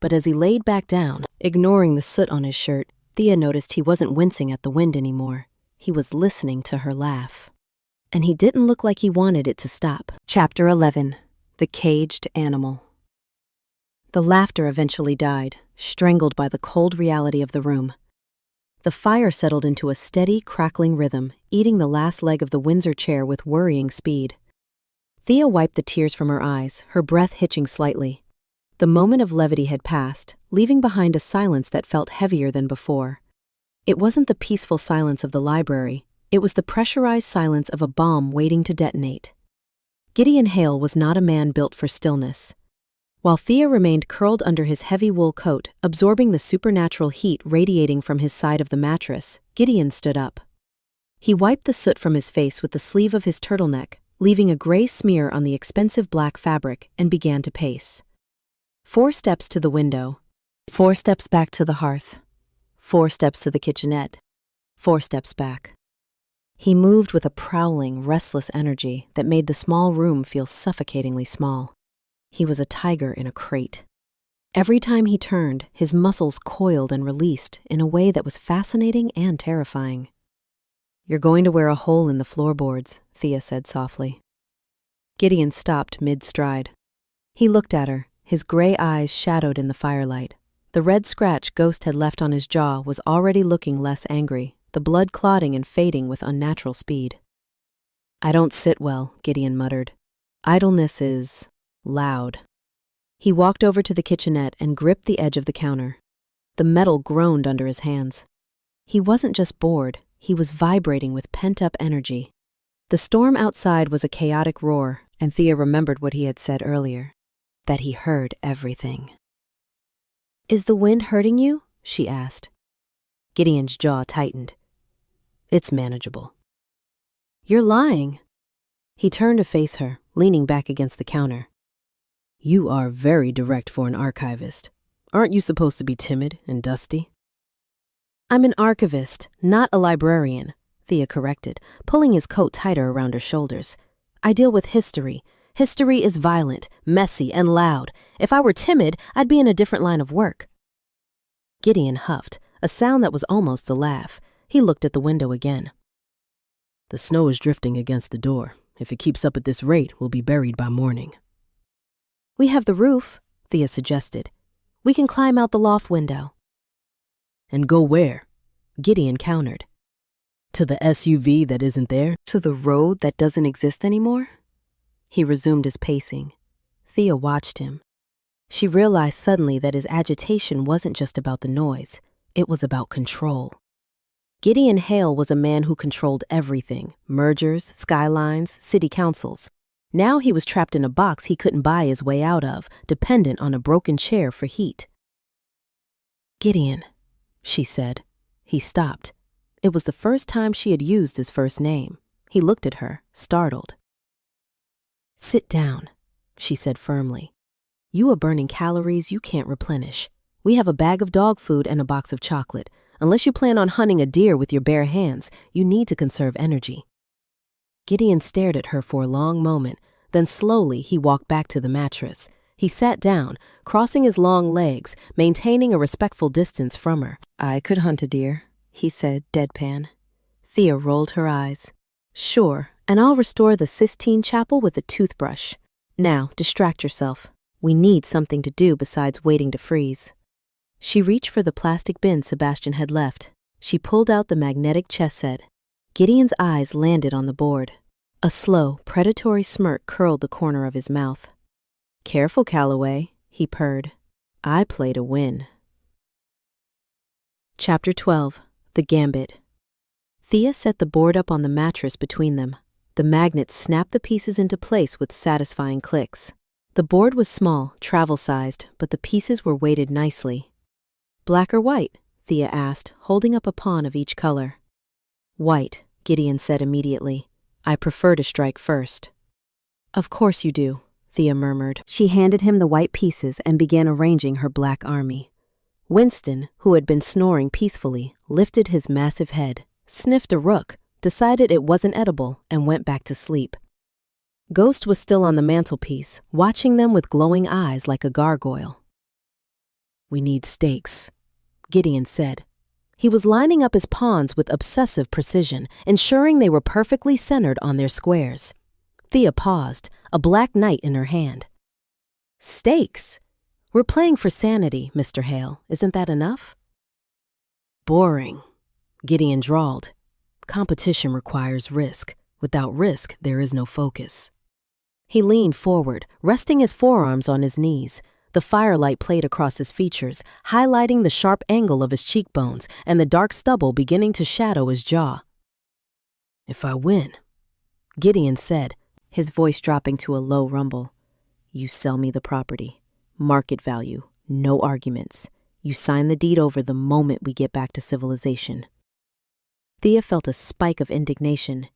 But as he laid back down, ignoring the soot on his shirt, Thea noticed he wasn't wincing at the wind anymore. He was listening to her laugh. And he didn't look like he wanted it to stop. Chapter 11. The Caged Animal. The laughter eventually died, strangled by the cold reality of the room. The fire settled into a steady, crackling rhythm, eating the last leg of the Windsor chair with worrying speed. Thea wiped the tears from her eyes, her breath hitching slightly. The moment of levity had passed, leaving behind a silence that felt heavier than before. It wasn't the peaceful silence of the library. It was the pressurized silence of a bomb waiting to detonate. Gideon Hale was not a man built for stillness. While Thea remained curled under his heavy wool coat, absorbing the supernatural heat radiating from his side of the mattress, Gideon stood up. He wiped the soot from his face with the sleeve of his turtleneck, leaving a gray smear on the expensive black fabric, and began to pace. 4 steps to the window, 4 steps back to the hearth, 4 steps to the kitchenette, 4 steps back. He moved with a prowling, restless energy that made the small room feel suffocatingly small. He was a tiger in a crate. Every time he turned, his muscles coiled and released in a way that was fascinating and terrifying. "You're going to wear a hole in the floorboards," Thea said softly. Gideon stopped mid-stride. He looked at her, his gray eyes shadowed in the firelight. The red scratch Ghost had left on his jaw was already looking less angry, the blood clotting and fading with unnatural speed. "I don't sit well," Gideon muttered. "Idleness is loud." He walked over to the kitchenette and gripped the edge of the counter. The metal groaned under his hands. He wasn't just bored, he was vibrating with pent-up energy. The storm outside was a chaotic roar, and Thea remembered what he had said earlier, that he heard everything. "Is the wind hurting you?" she asked. Gideon's jaw tightened. "It's manageable." "You're lying." He turned to face her, leaning back against the counter. "You are very direct for an archivist. Aren't you supposed to be timid and dusty?" "I'm an archivist, not a librarian," Thea corrected, pulling his coat tighter around her shoulders. "I deal with history. History is violent, messy, and loud. If I were timid, I'd be in a different line of work." Gideon huffed, a sound that was almost a laugh. He looked at the window again. The snow is drifting against the door. If it keeps up at this rate, we'll be buried by morning. We have the roof, Thea suggested. We can climb out the loft window. And go where? Gideon countered. To the SUV that isn't there? To the road that doesn't exist anymore? He resumed his pacing. Thea watched him. She realized suddenly that his agitation wasn't just about the noise. It was about control. Gideon Hale was a man who controlled everything: mergers, skylines, city councils. Now he was trapped in a box he couldn't buy his way out of, dependent on a broken chair for heat. "Gideon," she said. He stopped. It was the first time she had used his first name. He looked at her, startled. "Sit down," she said firmly. "You are burning calories you can't replenish. We have a bag of dog food and a box of chocolate. Unless you plan on hunting a deer with your bare hands, you need to conserve energy." Gideon stared at her for a long moment. Then slowly he walked back to the mattress. He sat down, crossing his long legs, maintaining a respectful distance from her. "I could hunt a deer," he said, deadpan. Thea rolled her eyes. "Sure, and I'll restore the Sistine Chapel with a toothbrush. Now, distract yourself. We need something to do besides waiting to freeze." She reached for the plastic bin Sebastian had left. She pulled out the magnetic chess set. Gideon's eyes landed on the board. A slow, predatory smirk curled the corner of his mouth. "Careful, Callaway," he purred. "I play to win." Chapter 12. The Gambit. Thea set the board up on the mattress between them. The magnets snapped the pieces into place with satisfying clicks. The board was small, travel-sized, but the pieces were weighted nicely. "Black or white?" Thea asked, holding up a pawn of each color. "White," Gideon said immediately. "I prefer to strike first." "Of course you do," Thea murmured. She handed him the white pieces and began arranging her black army. Winston, who had been snoring peacefully, lifted his massive head, sniffed a rook, decided it wasn't edible, and went back to sleep. Ghost was still on the mantelpiece, watching them with glowing eyes like a gargoyle. "We need stakes," Gideon said. He was lining up his pawns with obsessive precision, ensuring they were perfectly centered on their squares. Thea paused, a black knight in her hand. "Stakes? We're playing for sanity, Mr. Hale. Isn't that enough?" "Boring," Gideon drawled. "Competition requires risk. Without risk, there is no focus." He leaned forward, resting his forearms on his knees. The firelight played across his features, highlighting the sharp angle of his cheekbones and the dark stubble beginning to shadow his jaw. "If I win," Gideon said, his voice dropping to a low rumble, "you sell me the property. Market value, no arguments. You sign the deed over the moment we get back to civilization." Thea felt a spike of indignation.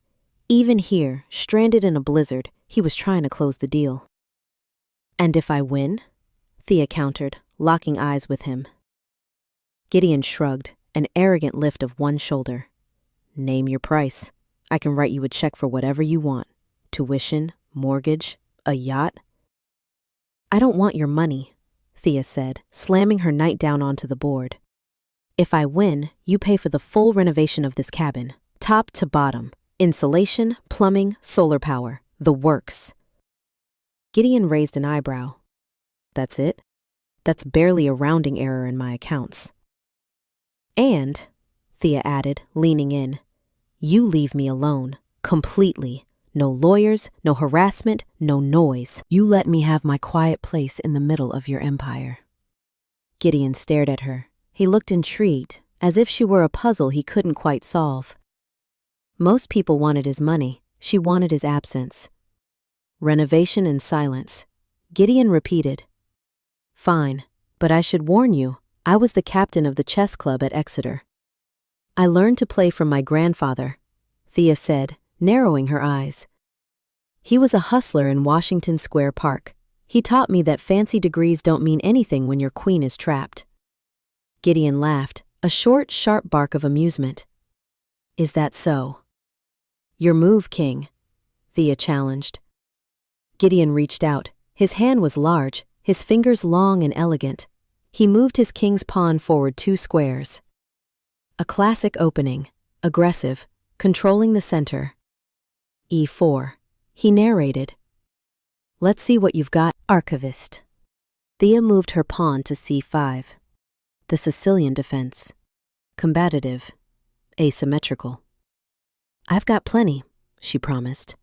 Even here, stranded in a blizzard, he was trying to close the deal. "And if I win?" Thea countered, locking eyes with him. Gideon shrugged, an arrogant lift of one shoulder. "Name your price. I can write you a check for whatever you want. Tuition, mortgage, a yacht." "I don't want your money," Thea said, slamming her knight down onto the board. "If I win, you pay for the full renovation of this cabin, top to bottom. Insulation, plumbing, solar power, the works." Gideon raised an eyebrow. "That's it? That's barely a rounding error in my accounts." "And," Thea added, leaning in, "you leave me alone, completely. No lawyers, no harassment, no noise. You let me have my quiet place in the middle of your empire." Gideon stared at her. He looked intrigued, as if she were a puzzle he couldn't quite solve. Most people wanted his money. She wanted his absence. Renovation and silence. Gideon repeated, "Fine, but I should warn you, I was the captain of the chess club at Exeter." "I learned to play from my grandfather," Thea said, narrowing her eyes. "He was a hustler in Washington Square Park. He taught me that fancy degrees don't mean anything when your queen is trapped." Gideon laughed, a short, sharp bark of amusement. "Is that so?" "Your move, King," Thea challenged. Gideon reached out. His hand was large, his fingers long and elegant. He moved his king's pawn forward 2 squares. A classic opening, aggressive, controlling the center. E4. He narrated. Let's see what you've got, archivist. Thea moved her pawn to C5. The Sicilian defense. Combative. Asymmetrical. I've got plenty, she promised.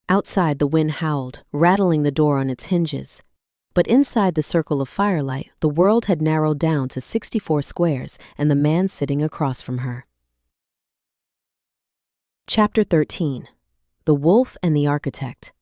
Outside, the wind howled, rattling the door on its hinges. But inside the circle of firelight, the world had narrowed down to 64 squares and the man sitting across from her. Chapter 13. The Wolf and the Architect.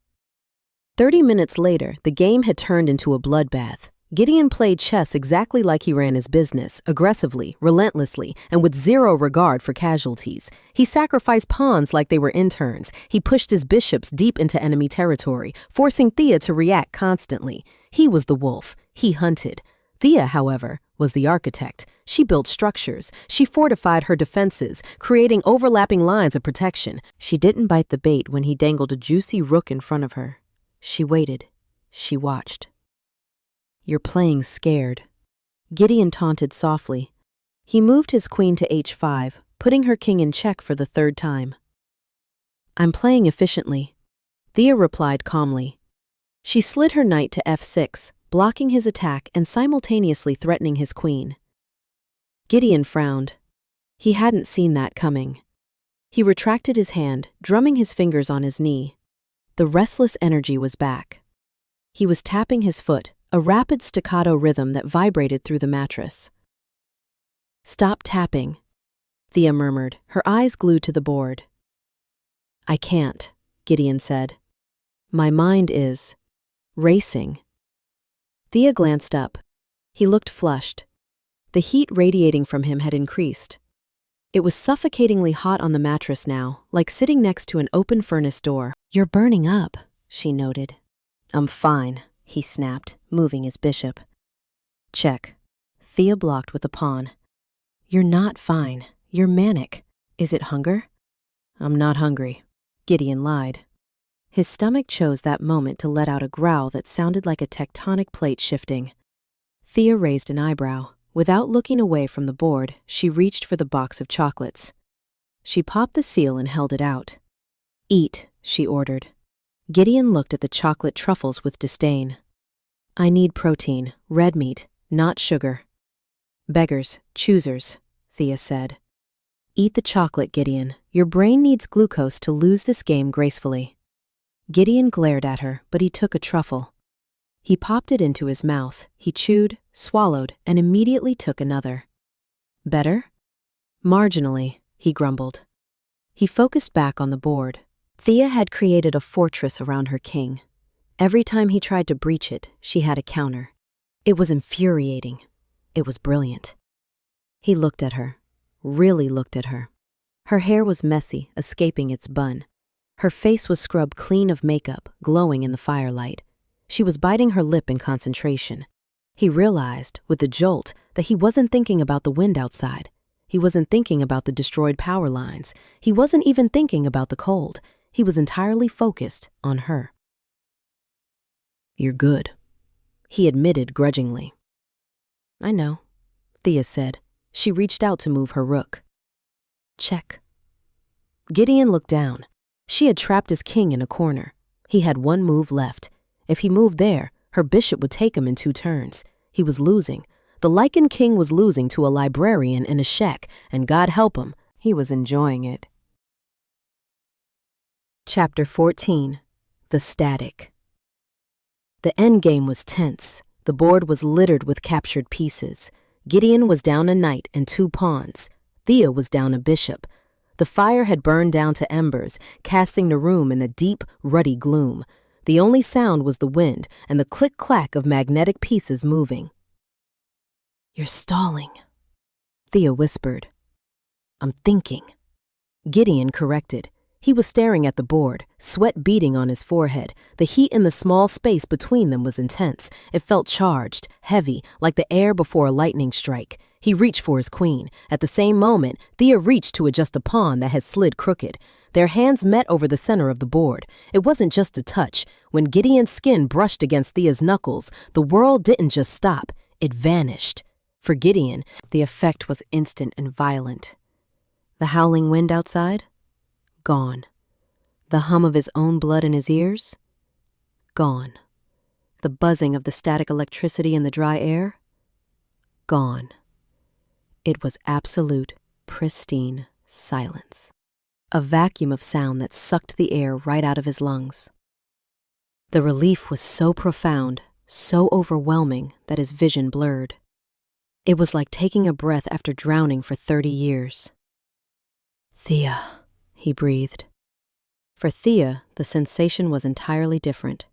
30 minutes later, the game had turned into a bloodbath. Gideon played chess exactly like he ran his business, aggressively, relentlessly, and with zero regard for casualties. He sacrificed pawns like they were interns. He pushed his bishops deep into enemy territory, forcing Thea to react constantly. He was the wolf. He hunted. Thea, however, was the architect. She built structures. She fortified her defenses, creating overlapping lines of protection. She didn't bite the bait when he dangled a juicy rook in front of her. She waited. She watched. You're playing scared. Gideon taunted softly. He moved his queen to H5, putting her king in check for the 3rd time. I'm playing efficiently. Thea replied calmly. She slid her knight to F6, blocking his attack and simultaneously threatening his queen. Gideon frowned. He hadn't seen that coming. He retracted his hand, drumming his fingers on his knee. The restless energy was back. He was tapping his foot, a rapid staccato rhythm that vibrated through the mattress. Stop tapping, Thea murmured, her eyes glued to the board. I can't, Gideon said. My mind is racing. Thea glanced up. He looked flushed. The heat radiating from him had increased. It was suffocatingly hot on the mattress now, like sitting next to an open furnace door. You're burning up, she noted. I'm fine, he snapped, moving his bishop. Check. Thea blocked with a pawn. You're not fine. You're manic. Is it hunger? I'm not hungry. Gideon lied. His stomach chose that moment to let out a growl that sounded like a tectonic plate shifting. Thea raised an eyebrow. Without looking away from the board, she reached for the box of chocolates. She popped the seal and held it out. Eat, she ordered. Gideon looked at the chocolate truffles with disdain. I need protein, red meat, not sugar. Beggars, choosers, Thea said. Eat the chocolate, Gideon. Your brain needs glucose to lose this game gracefully. Gideon glared at her, but he took a truffle. He popped it into his mouth. He chewed, swallowed, and immediately took another. Better? Marginally, he grumbled. He focused back on the board. Thea had created a fortress around her king. Every time he tried to breach it, she had a counter. It was infuriating. It was brilliant. He looked at her, really looked at her. Her hair was messy, escaping its bun. Her face was scrubbed clean of makeup, glowing in the firelight. She was biting her lip in concentration. He realized, with a jolt, that he wasn't thinking about the wind outside. He wasn't thinking about the destroyed power lines. He wasn't even thinking about the cold. He was entirely focused on her. You're good, he admitted grudgingly. I know, Thea said. She reached out to move her rook. Check. Gideon looked down. She had trapped his king in a corner. He had one move left. If he moved there, her bishop would take him in 2 turns. He was losing. The Lycan king was losing to a librarian in a shack, and God help him, he was enjoying it. Chapter 14. The Static. The endgame was tense. The board was littered with captured pieces. Gideon was down a knight and 2 pawns. Thea was down a bishop. The fire had burned down to embers, casting the room in the deep, ruddy gloom. The only sound was the wind and the click-clack of magnetic pieces moving. You're stalling, Thea whispered. I'm thinking. Gideon corrected. He was staring at the board, sweat beading on his forehead. The heat in the small space between them was intense. It felt charged, heavy, like the air before a lightning strike. He reached for his queen. At the same moment, Thea reached to adjust a pawn that had slid crooked. Their hands met over the center of the board. It wasn't just a touch. When Gideon's skin brushed against Thea's knuckles, the world didn't just stop. It vanished. For Gideon, The effect was instant and violent. The howling wind outside? Gone. The hum of his own blood in his ears? Gone. The buzzing of the static electricity in the dry air? Gone. It was absolute, pristine silence. A vacuum of sound that sucked the air right out of his lungs. The relief was so profound, so overwhelming that his vision blurred. It was like taking a breath after drowning for 30 years. "Thea," he breathed. For Thea, the sensation was entirely different.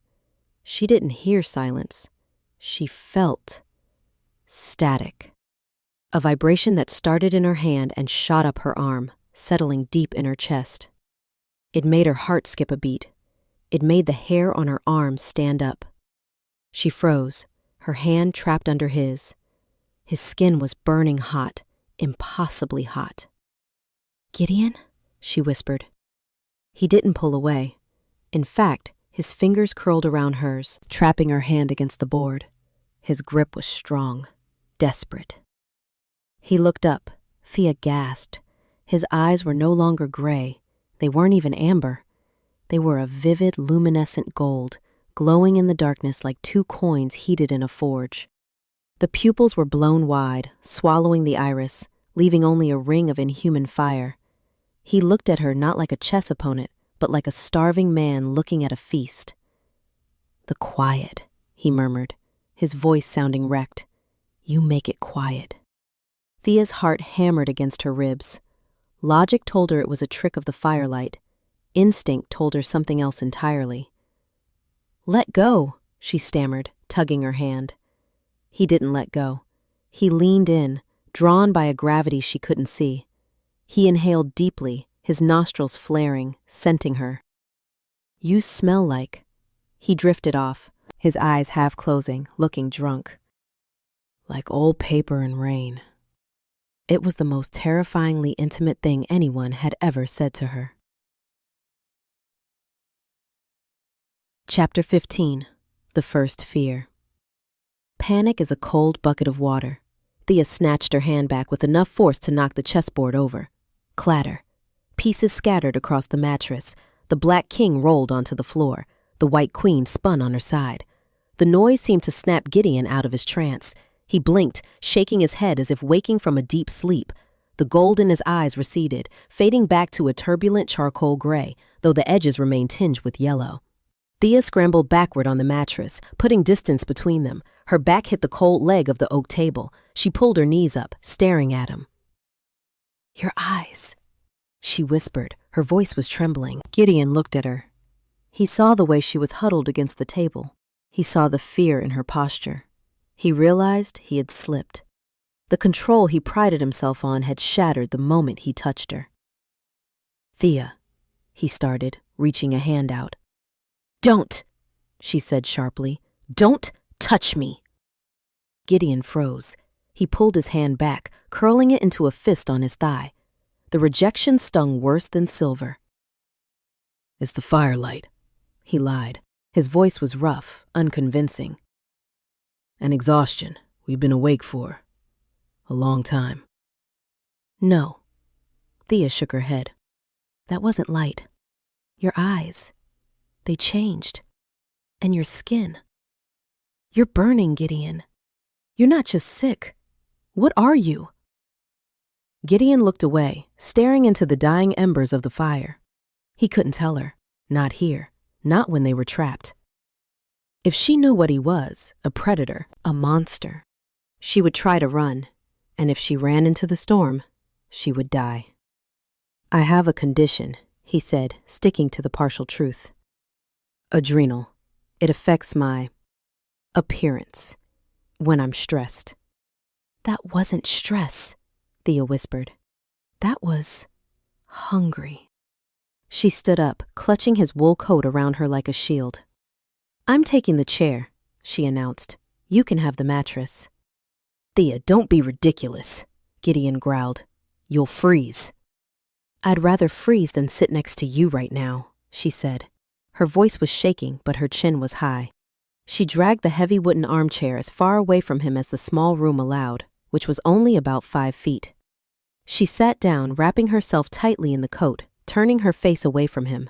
She didn't hear silence. She felt static. A vibration that started in her hand and shot up her arm, settling deep in her chest. It made her heart skip a beat. It made the hair on her arm stand up. She froze, her hand trapped under his. His skin was burning hot, impossibly hot. "Gideon?" she whispered. He didn't pull away. In fact, his fingers curled around hers, trapping her hand against the board. His grip was strong, desperate. He looked up. Thea gasped. His eyes were no longer gray. They weren't even amber. They were a vivid, luminescent gold, glowing in the darkness like two coins heated in a forge. The pupils were blown wide, swallowing the iris, leaving only a ring of inhuman fire. He looked at her not like a chess opponent, but like a starving man looking at a feast. "The quiet," he murmured, his voice sounding wrecked. "You make it quiet." Thea's heart hammered against her ribs. Logic told her it was a trick of the firelight. Instinct told her something else entirely. "Let go," she stammered, tugging her hand. He didn't let go. He leaned in, drawn by a gravity she couldn't see. He inhaled deeply, his nostrils flaring, scenting her. "You smell like..." He drifted off, his eyes half closing, looking drunk. "Like old paper and rain." It was the most terrifyingly intimate thing anyone had ever said to her. Chapter 15. The First Fear. Panic is a cold bucket of water. Thea snatched her hand back with enough force to knock the chessboard over. Clatter. Pieces scattered across the mattress. The black king rolled onto the floor. The white queen spun on her side. The noise seemed to snap Gideon out of his trance. He blinked, shaking his head as if waking from a deep sleep. The gold in his eyes receded, fading back to a turbulent charcoal gray, though the edges remained tinged with yellow. Thea scrambled backward on the mattress, putting distance between them. Her back hit the cold leg of the oak table. She pulled her knees up, staring at him. "Your eyes," she whispered. Her voice was trembling. Gideon looked at her. He saw the way she was huddled against the table. He saw the fear in her posture. He realized he had slipped. The control he prided himself on had shattered the moment he touched her. "Thea," he started, reaching a hand out. "Don't," she said sharply. "Don't touch me." Gideon froze. He pulled his hand back, curling it into a fist on his thigh. The rejection stung worse than silver. "It's the firelight," he lied. His voice was rough, unconvincing. "And exhaustion. We've been awake for a long time." "No." Thea shook her head. "That wasn't light. Your eyes. They changed. And your skin. You're burning, Gideon. You're not just sick. What are you?" Gideon looked away, staring into the dying embers of the fire. He couldn't tell her. Not here. Not when they were trapped. If she knew what he was, a predator, a monster, she would try to run. And if she ran into the storm, she would die. "I have a condition," he said, sticking to the partial truth. "Adrenal. It affects my appearance when I'm stressed." "That wasn't stress," Thea whispered. "That was hungry." She stood up, clutching his wool coat around her like a shield. "I'm taking the chair," she announced. "You can have the mattress." "Thea, don't be ridiculous," Gideon growled. "You'll freeze." "I'd rather freeze than sit next to you right now," she said. Her voice was shaking, but her chin was high. She dragged the heavy wooden armchair as far away from him as the small room allowed, which was only about 5 feet. She sat down, wrapping herself tightly in the coat, turning her face away from him.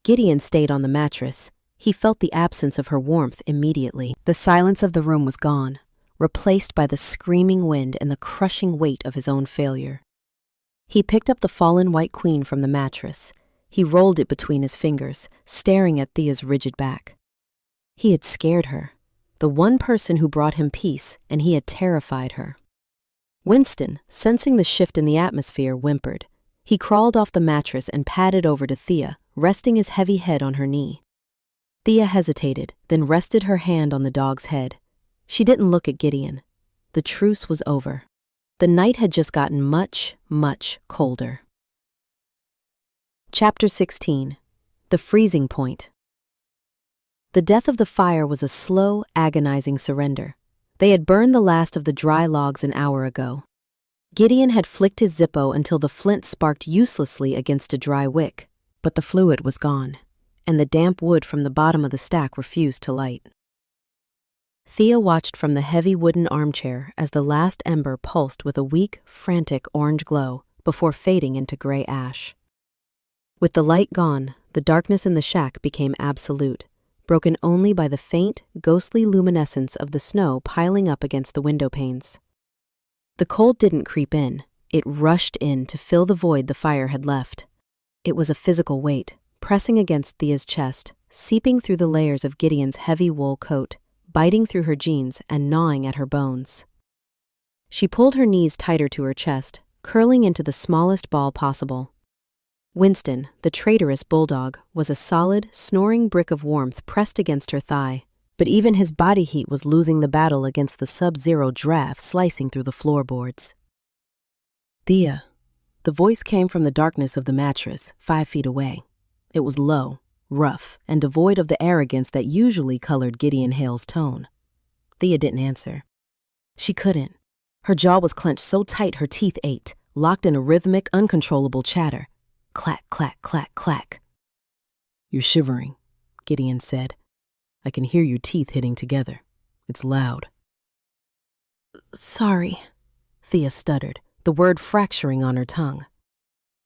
Gideon stayed on the mattress. He felt the absence of her warmth immediately. The silence of the room was gone, replaced by the screaming wind and the crushing weight of his own failure. He picked up the fallen white queen from the mattress. He rolled it between his fingers, staring at Thea's rigid back. He had scared her, the one person who brought him peace, and he had terrified her. Winston, sensing the shift in the atmosphere, whimpered. He crawled off the mattress and padded over to Thea, resting his heavy head on her knee. Thea hesitated, then rested her hand on the dog's head. She didn't look at Gideon. The truce was over. The night had just gotten much, much colder. Chapter 16. The Freezing Point. The death of the fire was a slow, agonizing surrender. They had burned the last of the dry logs an hour ago. Gideon had flicked his Zippo until the flint sparked uselessly against a dry wick, but the fluid was gone, and the damp wood from the bottom of the stack refused to light. Thea watched from the heavy wooden armchair as the last ember pulsed with a weak, frantic orange glow before fading into gray ash. With the light gone, the darkness in the shack became absolute, broken only by the faint, ghostly luminescence of the snow piling up against the window panes. The cold didn't creep in. It rushed in to fill the void the fire had left. It was a physical weight, pressing against Thea's chest, seeping through the layers of Gideon's heavy wool coat, biting through her jeans and gnawing at her bones. She pulled her knees tighter to her chest, curling into the smallest ball possible. Winston, the traitorous bulldog, was a solid, snoring brick of warmth pressed against her thigh, but even his body heat was losing the battle against the sub-zero draft slicing through the floorboards. Thea. The voice came from the darkness of the mattress, 5 feet away. It was low, rough, and devoid of the arrogance that usually colored Gideon Hale's tone. Thea didn't answer. She couldn't. Her jaw was clenched so tight her teeth ached, locked in a rhythmic, uncontrollable chatter. Clack, clack, clack, clack. "You're shivering," Gideon said. "I can hear your teeth hitting together. It's loud." Sorry, Thea stuttered, the word fracturing on her tongue.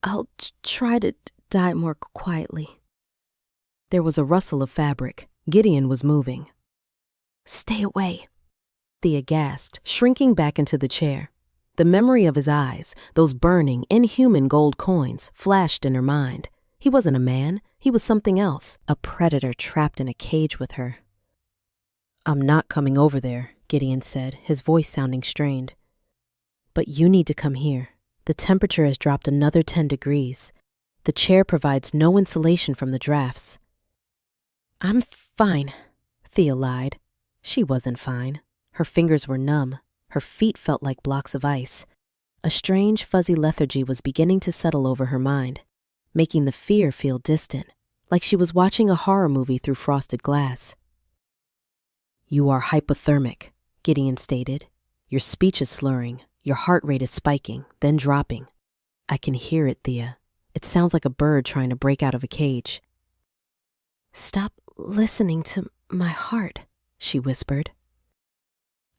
I'll try to die more quietly. There was a rustle of fabric. Gideon was moving. Stay away, Thea gasped, shrinking back into the chair. The memory of his eyes, those burning, inhuman gold coins, flashed in her mind. He wasn't a man. He was something else, a predator trapped in a cage with her. "I'm not coming over there," Gideon said, his voice sounding strained. "But you need to come here. The temperature has dropped another 10 degrees. The chair provides no insulation from the drafts." "I'm fine," Thea lied. She wasn't fine. Her fingers were numb. Her feet felt like blocks of ice. A strange, fuzzy lethargy was beginning to settle over her mind, making the fear feel distant, like she was watching a horror movie through frosted glass. "You are hypothermic," Gideon stated. "Your speech is slurring. Your heart rate is spiking, then dropping. I can hear it, Thea. It sounds like a bird trying to break out of a cage." "Stop listening to my heart," she whispered.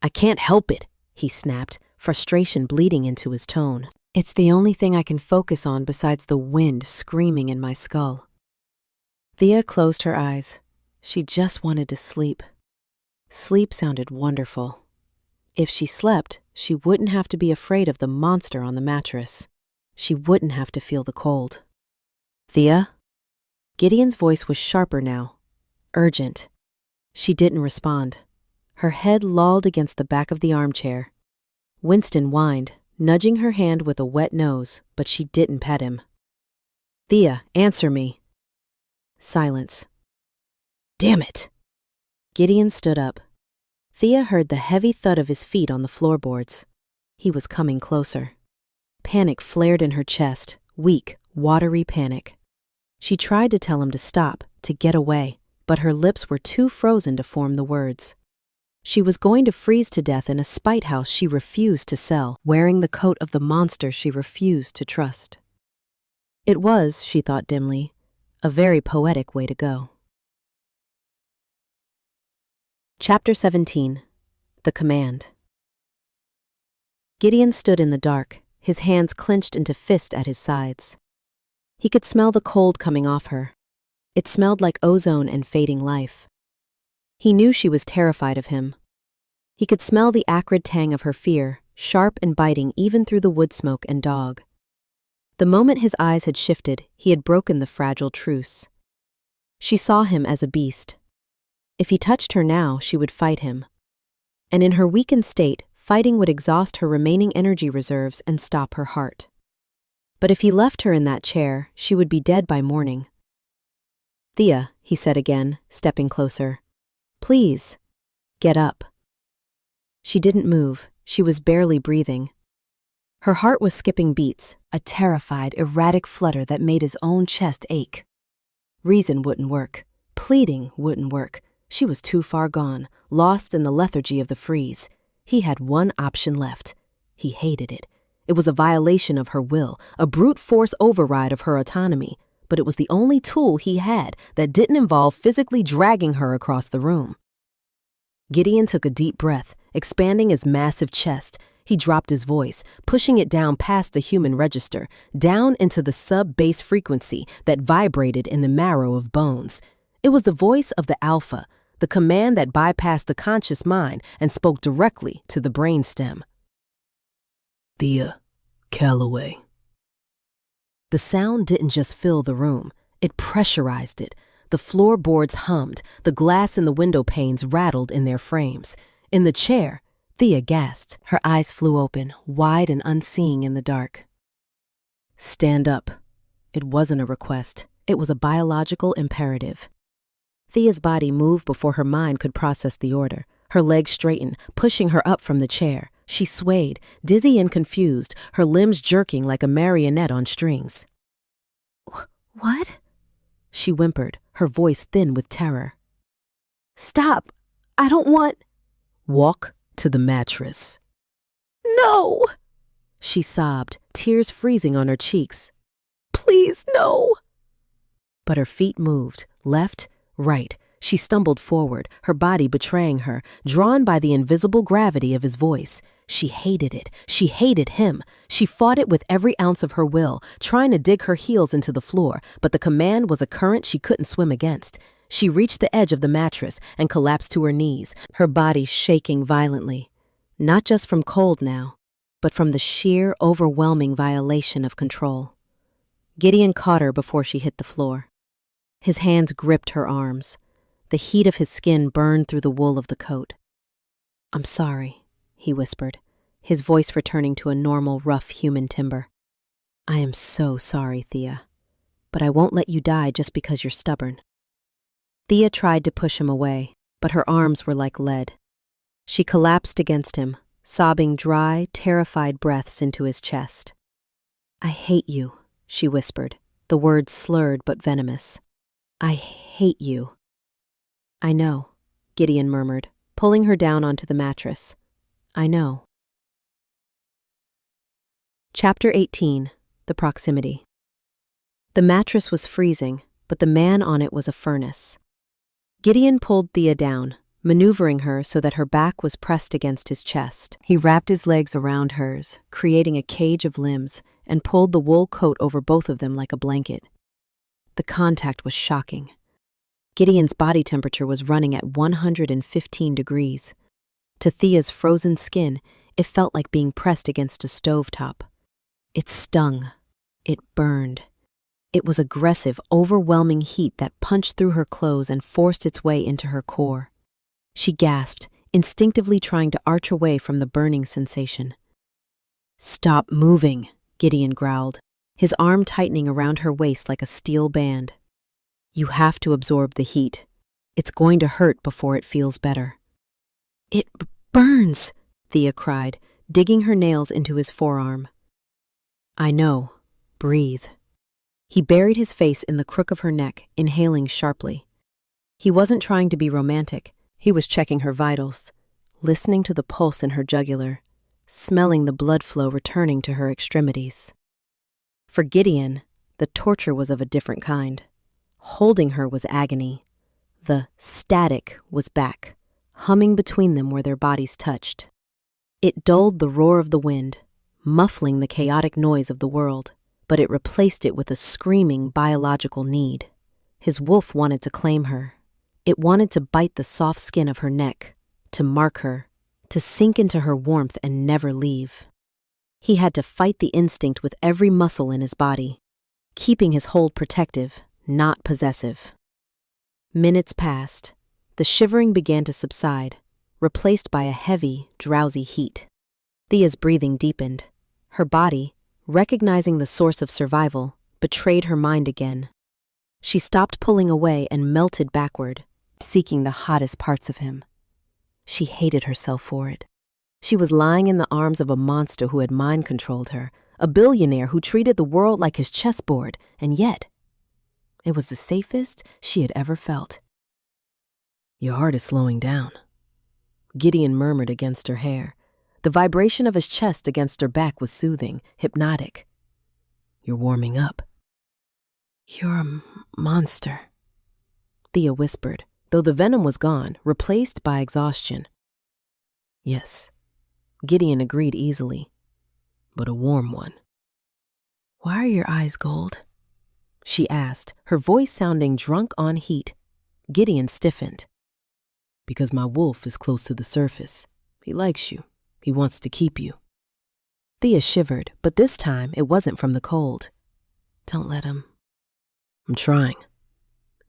"I can't help it," he snapped, frustration bleeding into his tone. "It's the only thing I can focus on besides the wind screaming in my skull." Thea closed her eyes. She just wanted to sleep. Sleep sounded wonderful. If she slept, she wouldn't have to be afraid of the monster on the mattress. She wouldn't have to feel the cold. "Thea?" Gideon's voice was sharper now, urgent. She didn't respond. Her head lolled against the back of the armchair. Winston whined, nudging her hand with a wet nose, but she didn't pet him. "Thea, answer me." Silence. "Damn it!" Gideon stood up. Thea heard the heavy thud of his feet on the floorboards. He was coming closer. Panic flared in her chest, weak, watery panic. She tried to tell him to stop, to get away, but her lips were too frozen to form the words. She was going to freeze to death in a spite house she refused to sell, wearing the coat of the monster she refused to trust. It was, she thought dimly, a very poetic way to go. Chapter 17. The Command. Gideon stood in the dark, his hands clenched into fist at his sides. He could smell the cold coming off her. It smelled like ozone and fading life. He knew she was terrified of him. He could smell the acrid tang of her fear, sharp and biting even through the wood smoke and dog. The moment his eyes had shifted, he had broken the fragile truce. She saw him as a beast. If he touched her now, she would fight him. And in her weakened state, fighting would exhaust her remaining energy reserves and stop her heart. But if he left her in that chair, she would be dead by morning. "Thea," he said again, stepping closer. "Please, get up." She didn't move. She was barely breathing. Her heart was skipping beats, a terrified, erratic flutter that made his own chest ache. Reason wouldn't work. Pleading wouldn't work. She was too far gone, lost in the lethargy of the freeze. He had one option left. He hated it. It was a violation of her will, a brute force override of her autonomy, but it was the only tool he had that didn't involve physically dragging her across the room. Gideon took a deep breath, expanding his massive chest. He dropped his voice, pushing it down past the human register, down into the sub-bass frequency that vibrated in the marrow of bones. It was the voice of the alpha, the command that bypassed the conscious mind and spoke directly to the brainstem. Thea Callaway. The sound didn't just fill the room, it pressurized it. The floorboards hummed, the glass in the window panes rattled in their frames. In the chair, Thea gasped. Her eyes flew open, wide and unseeing in the dark. "Stand up." It wasn't a request. It was a biological imperative. Thea's body moved before her mind could process the order. Her legs straightened, pushing her up from the chair. She swayed, dizzy and confused, her limbs jerking like a marionette on strings. What? She whimpered, her voice thin with terror. Stop! I don't want... Walk to the mattress. No! She sobbed, tears freezing on her cheeks. Please, no! But her feet moved, left, right. She stumbled forward, her body betraying her, drawn by the invisible gravity of his voice. She hated it. She hated him. She fought it with every ounce of her will, trying to dig her heels into the floor, but the command was a current she couldn't swim against. She reached the edge of the mattress and collapsed to her knees, her body shaking violently. Not just from cold now, but from the sheer, overwhelming violation of control. Gideon caught her before she hit the floor. His hands gripped her arms. The heat of his skin burned through the wool of the coat. "I'm sorry," he whispered, his voice returning to a normal, rough human timbre. "I am so sorry, Thea. But I won't let you die just because you're stubborn." Thea tried to push him away, but her arms were like lead. She collapsed against him, sobbing dry, terrified breaths into his chest. "I hate you," she whispered, the words slurred but venomous. "I hate you." "I know," Gideon murmured, pulling her down onto the mattress. "I know." Chapter 18. The Proximity. The mattress was freezing, but the man on it was a furnace. Gideon pulled Thea down, maneuvering her so that her back was pressed against his chest. He wrapped his legs around hers, creating a cage of limbs, and pulled the wool coat over both of them like a blanket. The contact was shocking. Gideon's body temperature was running at 115 degrees. To Thea's frozen skin, it felt like being pressed against a stovetop. It stung. It burned. It was aggressive, overwhelming heat that punched through her clothes and forced its way into her core. She gasped, instinctively trying to arch away from the burning sensation. "Stop moving," Gideon growled, his arm tightening around her waist like a steel band. "You have to absorb the heat. It's going to hurt before it feels better." "It burns," Thea cried, digging her nails into his forearm. "I know. Breathe." He buried his face in the crook of her neck, inhaling sharply. He wasn't trying to be romantic. He was checking her vitals, listening to the pulse in her jugular, smelling the blood flow returning to her extremities. For Gideon, the torture was of a different kind. Holding her was agony. The static was back, humming between them where their bodies touched. It dulled the roar of the wind, muffling the chaotic noise of the world, but it replaced it with a screaming biological need. His wolf wanted to claim her. It wanted to bite the soft skin of her neck, to mark her, to sink into her warmth and never leave. He had to fight the instinct with every muscle in his body, keeping his hold protective, not possessive. Minutes passed. The shivering began to subside, replaced by a heavy, drowsy heat. Thea's breathing deepened. Her body, recognizing the source of survival, betrayed her mind again. She stopped pulling away and melted backward, seeking the hottest parts of him. She hated herself for it. She was lying in the arms of a monster who had mind-controlled her, a billionaire who treated the world like his chessboard, and yet, it was the safest she had ever felt. Your heart is slowing down, Gideon murmured against her hair. The vibration of his chest against her back was soothing, hypnotic. You're warming up. You're a monster, Thea whispered, though the venom was gone, replaced by exhaustion. Yes, Gideon agreed easily, but a warm one. Why are your eyes gold? She asked, her voice sounding drunk on heat. Gideon stiffened. Because my wolf is close to the surface. He likes you. He wants to keep you. Thea shivered, but this time it wasn't from the cold. Don't let him. I'm trying.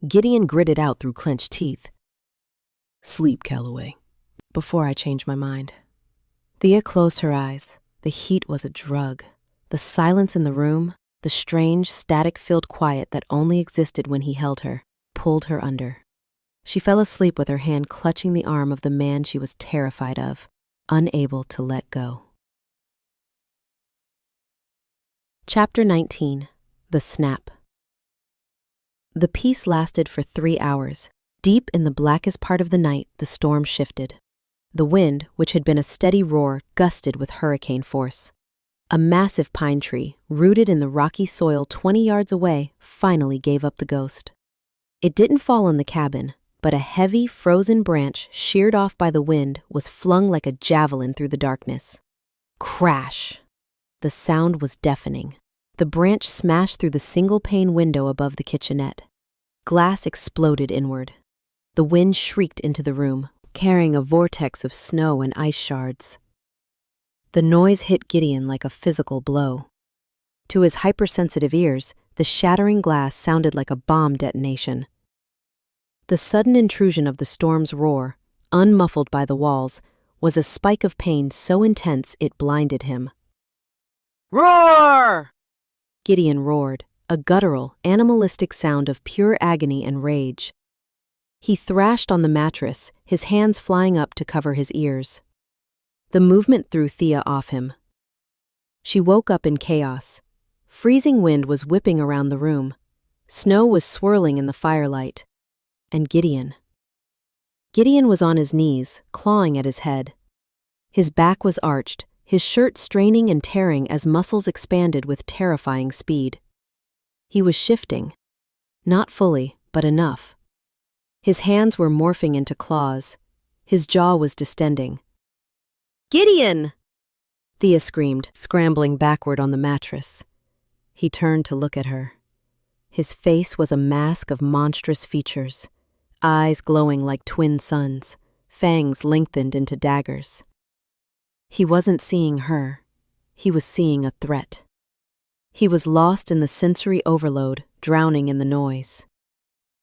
Gideon gritted out through clenched teeth. Sleep, Callaway. Before I change my mind. Thea closed her eyes. The heat was a drug. The silence in the room, the strange, static-filled quiet that only existed when he held her, pulled her under. She fell asleep with her hand clutching the arm of the man she was terrified of, unable to let go. Chapter 19. The Snap. The peace lasted for 3 hours. Deep in the blackest part of the night, the storm shifted. The wind, which had been a steady roar, gusted with hurricane force. A massive pine tree, rooted in the rocky soil 20 yards away, finally gave up the ghost. It didn't fall on the cabin, but a heavy, frozen branch sheared off by the wind was flung like a javelin through the darkness. Crash! The sound was deafening. The branch smashed through the single-pane window above the kitchenette. Glass exploded inward. The wind shrieked into the room, carrying a vortex of snow and ice shards. The noise hit Gideon like a physical blow. To his hypersensitive ears, the shattering glass sounded like a bomb detonation. The sudden intrusion of the storm's roar, unmuffled by the walls, was a spike of pain so intense it blinded him. Roar! Gideon roared, a guttural, animalistic sound of pure agony and rage. He thrashed on the mattress, his hands flying up to cover his ears. The movement threw Thea off him. She woke up in chaos. Freezing wind was whipping around the room. Snow was swirling in the firelight. And Gideon. Gideon was on his knees, clawing at his head. His back was arched, his shirt straining and tearing as muscles expanded with terrifying speed. He was shifting. Not fully, but enough. His hands were morphing into claws. His jaw was distending. "Gideon!" Thea screamed, scrambling backward on the mattress. He turned to look at her. His face was a mask of monstrous features, eyes glowing like twin suns, fangs lengthened into daggers. He wasn't seeing her. He was seeing a threat. He was lost in the sensory overload, drowning in the noise.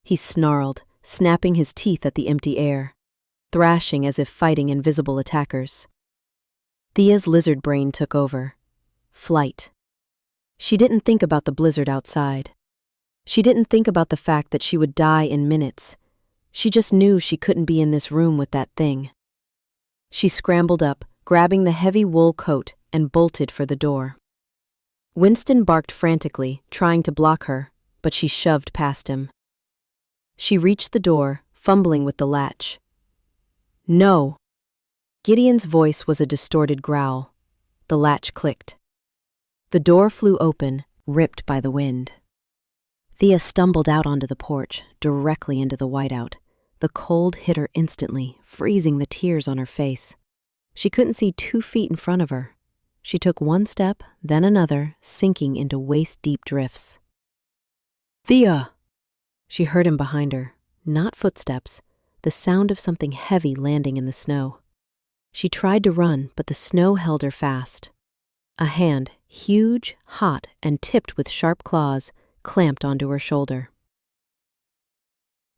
He snarled, snapping his teeth at the empty air, thrashing as if fighting invisible attackers. Thea's lizard brain took over. Flight. She didn't think about the blizzard outside. She didn't think about the fact that she would die in minutes. She just knew she couldn't be in this room with that thing. She scrambled up, grabbing the heavy wool coat, and bolted for the door. Winston barked frantically, trying to block her, but she shoved past him. She reached the door, fumbling with the latch. "No!" Gideon's voice was a distorted growl. The latch clicked. The door flew open, ripped by the wind. Thea stumbled out onto the porch, directly into the whiteout. The cold hit her instantly, freezing the tears on her face. She couldn't see 2 feet in front of her. She took one step, then another, sinking into waist-deep drifts. "Thea!" She heard him behind her. Not footsteps, the sound of something heavy landing in the snow. She tried to run, but the snow held her fast. A hand, huge, hot, and tipped with sharp claws, clamped onto her shoulder.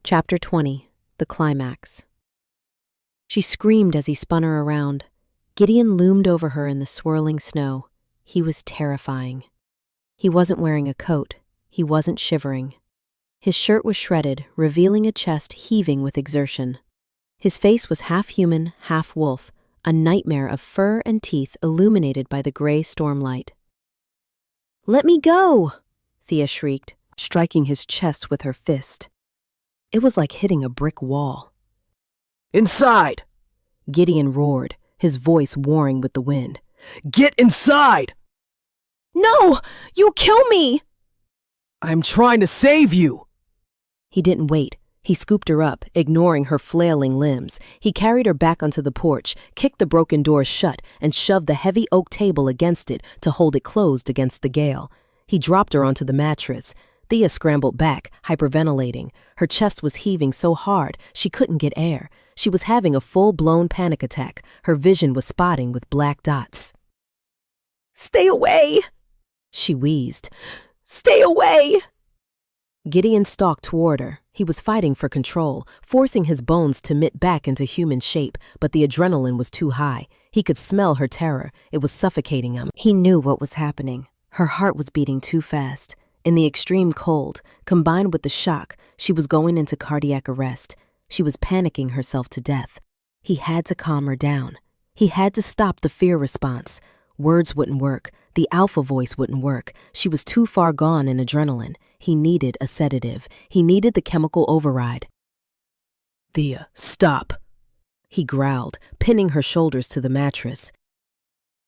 Chapter 20. The Climax. She screamed as he spun her around. Gideon loomed over her in the swirling snow. He was terrifying. He wasn't wearing a coat. He wasn't shivering. His shirt was shredded, revealing a chest heaving with exertion. His face was half human, half wolf, a nightmare of fur and teeth illuminated by the gray stormlight. "Let me go!" Thea shrieked, striking his chest with her fist. It was like hitting a brick wall. "Inside!" Gideon roared, his voice warring with the wind. "Get inside!" No! You'll kill me! "I'm trying to save you!" He didn't wait. He scooped her up, ignoring her flailing limbs. He carried her back onto the porch, kicked the broken door shut, and shoved the heavy oak table against it to hold it closed against the gale. He dropped her onto the mattress. Thea scrambled back, hyperventilating. Her chest was heaving so hard she couldn't get air. She was having a full-blown panic attack. Her vision was spotting with black dots. Stay away! She wheezed. Stay away! Gideon stalked toward her. He was fighting for control, forcing his bones to knit back into human shape, but the adrenaline was too high. He could smell her terror. It was suffocating him. He knew what was happening. Her heart was beating too fast. In the extreme cold, combined with the shock, she was going into cardiac arrest. She was panicking herself to death. He had to calm her down. He had to stop the fear response. Words wouldn't work. The alpha voice wouldn't work. She was too far gone in adrenaline. He needed a sedative. He needed the chemical override. "Thea, stop!" He growled, pinning her shoulders to the mattress.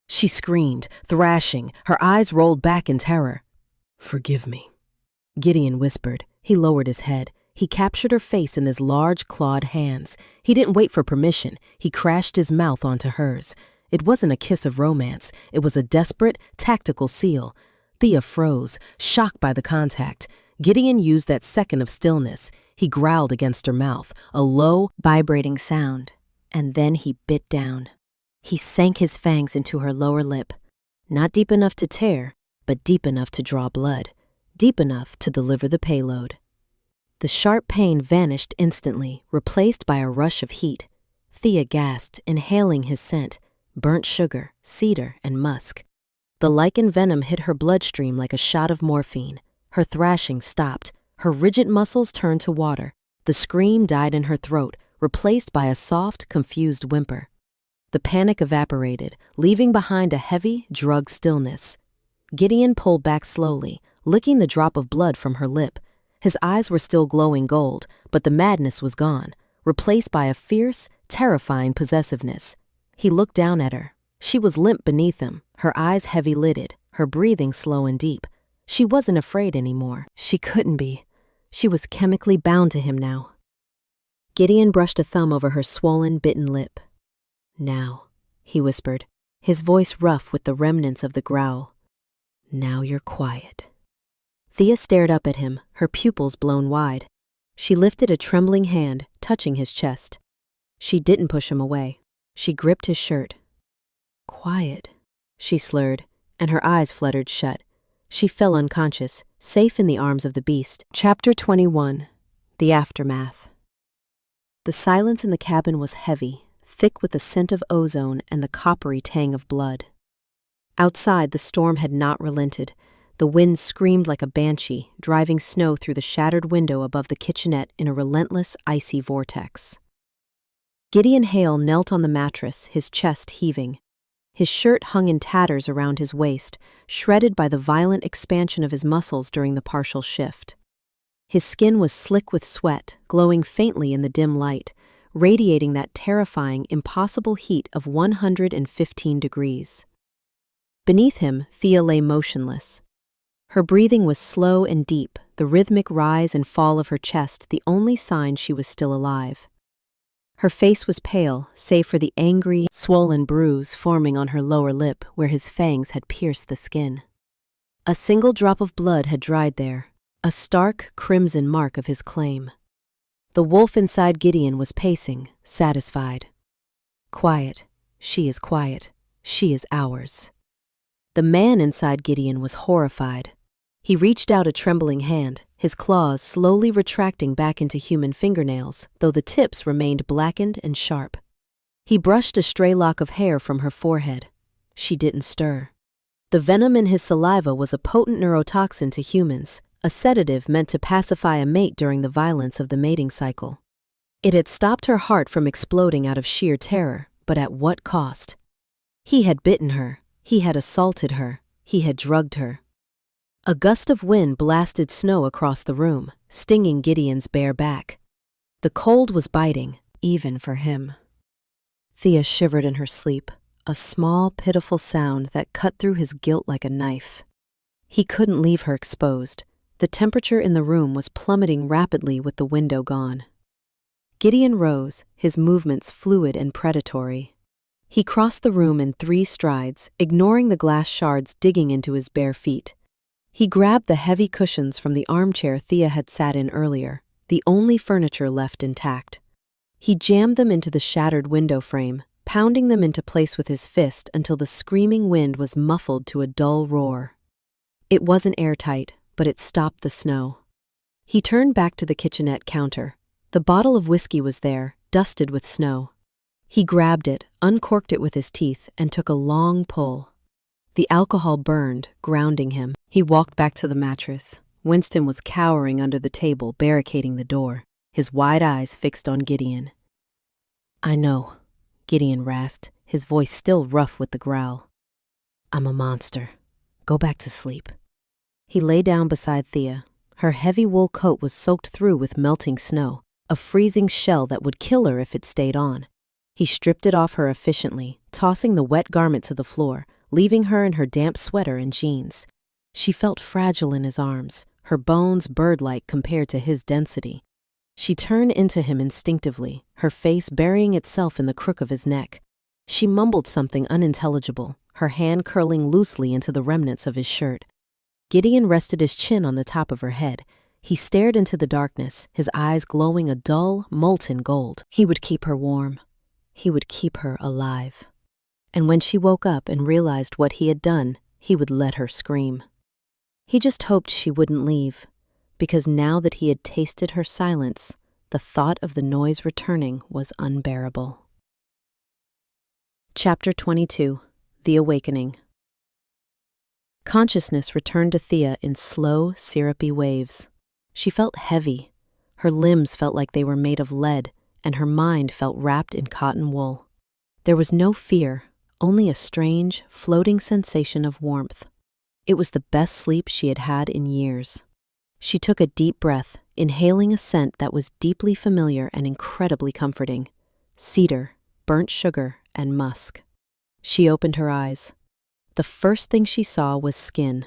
She screamed, thrashing. Her eyes rolled back in terror. "Forgive me," Gideon whispered. He lowered his head. He captured her face in his large, clawed hands. He didn't wait for permission. He crashed his mouth onto hers. It wasn't a kiss of romance. It was a desperate, tactical seal. Thea froze, shocked by the contact. Gideon used that second of stillness. He growled against her mouth, a low, vibrating sound. And then he bit down. He sank his fangs into her lower lip. Not deep enough to tear, but deep enough to draw blood. Deep enough to deliver the payload. The sharp pain vanished instantly, replaced by a rush of heat. Thea gasped, inhaling his scent. Burnt sugar, cedar, and musk. The lichen venom hit her bloodstream like a shot of morphine. Her thrashing stopped. Her rigid muscles turned to water. The scream died in her throat, replaced by a soft, confused whimper. The panic evaporated, leaving behind a heavy, drugged stillness. Gideon pulled back slowly, licking the drop of blood from her lip. His eyes were still glowing gold, but the madness was gone, replaced by a fierce, terrifying possessiveness. He looked down at her. She was limp beneath him, her eyes heavy-lidded, her breathing slow and deep. She wasn't afraid anymore. She couldn't be. She was chemically bound to him now. Gideon brushed a thumb over her swollen, bitten lip. "Now," he whispered, his voice rough with the remnants of the growl. "Now you're quiet." Thea stared up at him, her pupils blown wide. She lifted a trembling hand, touching his chest. She didn't push him away. She gripped his shirt. "Quiet," she slurred, and her eyes fluttered shut. She fell unconscious, safe in the arms of the beast. Chapter 21. The Aftermath. The silence in the cabin was heavy, thick with the scent of ozone and the coppery tang of blood. Outside, the storm had not relented. The wind screamed like a banshee, driving snow through the shattered window above the kitchenette in a relentless, icy vortex. Gideon Hale knelt on the mattress, his chest heaving. His shirt hung in tatters around his waist, shredded by the violent expansion of his muscles during the partial shift. His skin was slick with sweat, glowing faintly in the dim light, radiating that terrifying, impossible heat of 115 degrees. Beneath him, Thea lay motionless. Her breathing was slow and deep, the rhythmic rise and fall of her chest the only sign she was still alive. Her face was pale, save for the angry, swollen bruise forming on her lower lip where his fangs had pierced the skin. A single drop of blood had dried there, a stark crimson mark of his claim. The wolf inside Gideon was pacing, satisfied. Quiet. She is quiet. She is ours. The man inside Gideon was horrified. He reached out a trembling hand, his claws slowly retracting back into human fingernails, though the tips remained blackened and sharp. He brushed a stray lock of hair from her forehead. She didn't stir. The venom in his saliva was a potent neurotoxin to humans, a sedative meant to pacify a mate during the violence of the mating cycle. It had stopped her heart from exploding out of sheer terror, but at what cost? He had bitten her, he had assaulted her, he had drugged her. A gust of wind blasted snow across the room, stinging Gideon's bare back. The cold was biting, even for him. Thea shivered in her sleep, a small, pitiful sound that cut through his guilt like a knife. He couldn't leave her exposed. The temperature in the room was plummeting rapidly with the window gone. Gideon rose, his movements fluid and predatory. He crossed the room in 3 strides, ignoring the glass shards digging into his bare feet. He grabbed the heavy cushions from the armchair Thea had sat in earlier, the only furniture left intact. He jammed them into the shattered window frame, pounding them into place with his fist until the screaming wind was muffled to a dull roar. It wasn't airtight, but it stopped the snow. He turned back to the kitchenette counter. The bottle of whiskey was there, dusted with snow. He grabbed it, uncorked it with his teeth, and took a long pull. The alcohol burned, grounding him. He walked back to the mattress. Winston was cowering under the table, barricading the door, his wide eyes fixed on Gideon. "I know," Gideon rasped, his voice still rough with the growl. "I'm a monster. Go back to sleep." He lay down beside Thea. Her heavy wool coat was soaked through with melting snow, a freezing shell that would kill her if it stayed on. He stripped it off her efficiently, tossing the wet garment to the floor, leaving her in her damp sweater and jeans. She felt fragile in his arms, her bones bird-like compared to his density. She turned into him instinctively, her face burying itself in the crook of his neck. She mumbled something unintelligible, her hand curling loosely into the remnants of his shirt. Gideon rested his chin on the top of her head. He stared into the darkness, his eyes glowing a dull, molten gold. He would keep her warm. He would keep her alive. And when she woke up and realized what he had done, he would let her scream. He just hoped she wouldn't leave, because now that he had tasted her silence, the thought of the noise returning was unbearable. Chapter 22. The Awakening. Consciousness returned to Thea in slow, syrupy waves. She felt heavy. Her limbs felt like they were made of lead, and her mind felt wrapped in cotton wool. There was no fear, only a strange, floating sensation of warmth. It was the best sleep she had had in years. She took a deep breath, inhaling a scent that was deeply familiar and incredibly comforting: cedar, burnt sugar, and musk. She opened her eyes. The first thing she saw was skin.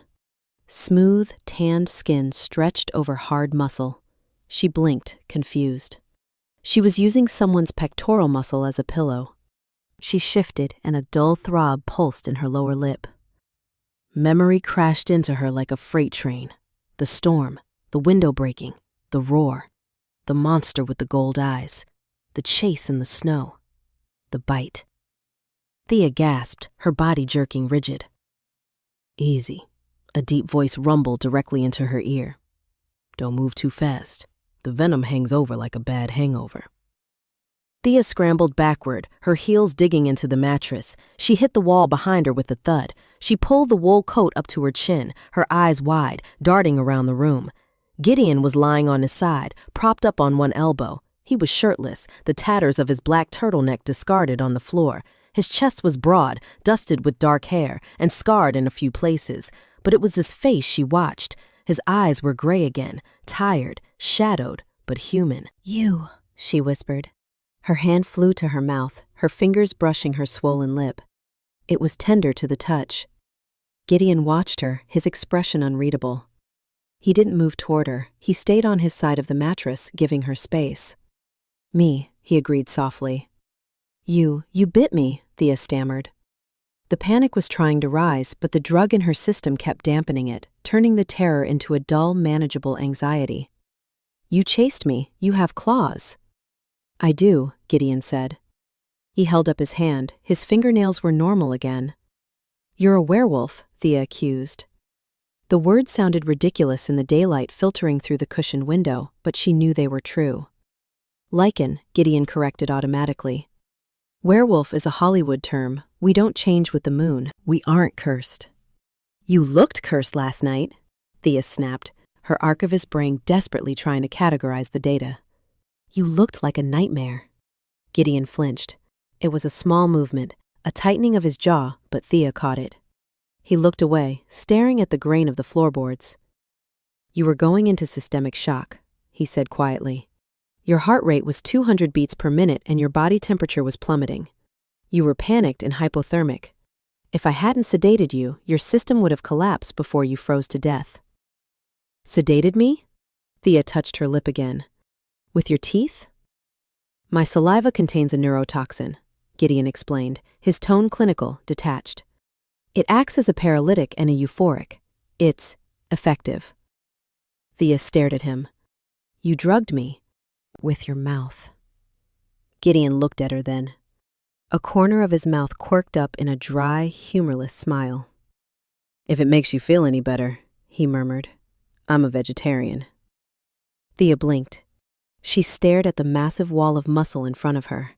Smooth, tanned skin stretched over hard muscle. She blinked, confused. She was using someone's pectoral muscle as a pillow. She shifted, and a dull throb pulsed in her lower lip. Memory crashed into her like a freight train. The storm, the window breaking, the roar, the monster with the gold eyes, the chase in the snow, the bite. Thea gasped, her body jerking rigid. "Easy," a deep voice rumbled directly into her ear. "Don't move too fast. The venom hangs over like a bad hangover." Thea scrambled backward, her heels digging into the mattress. She hit the wall behind her with a thud. She pulled the wool coat up to her chin, her eyes wide, darting around the room. Gideon was lying on his side, propped up on one elbow. He was shirtless, the tatters of his black turtleneck discarded on the floor. His chest was broad, dusted with dark hair, and scarred in a few places. But it was his face she watched. His eyes were gray again, tired, shadowed, but human. "You," she whispered. Her hand flew to her mouth, her fingers brushing her swollen lip. It was tender to the touch. Gideon watched her, his expression unreadable. He didn't move toward her. He stayed on his side of the mattress, giving her space. Me, he agreed softly. You bit me, Thea stammered. The panic was trying to rise, but the drug in her system kept dampening it, turning the terror into a dull, manageable anxiety. You chased me. You have claws. I do, Gideon said. He held up his hand. His fingernails were normal again. You're a werewolf, Thea accused. The words sounded ridiculous in the daylight filtering through the cushioned window, but she knew they were true. Lycan, Gideon corrected automatically. Werewolf is a Hollywood term. We don't change with the moon. We aren't cursed. You looked cursed last night, Thea snapped, her archivist brain desperately trying to categorize the data. You looked like a nightmare. Gideon flinched. It was a small movement, a tightening of his jaw, but Thea caught it. He looked away, staring at the grain of the floorboards. You were going into systemic shock, he said quietly. Your heart rate was 200 beats per minute and your body temperature was plummeting. You were panicked and hypothermic. If I hadn't sedated you, your system would have collapsed before you froze to death. Sedated me? Thea touched her lip again. With your teeth? My saliva contains a neurotoxin, Gideon explained, his tone clinical, detached. It acts as a paralytic and a euphoric. It's effective. Thea stared at him. You drugged me. With your mouth. Gideon looked at her then. A corner of his mouth quirked up in a dry, humorless smile. If it makes you feel any better, he murmured. I'm a vegetarian. Thea blinked. She stared at the massive wall of muscle in front of her.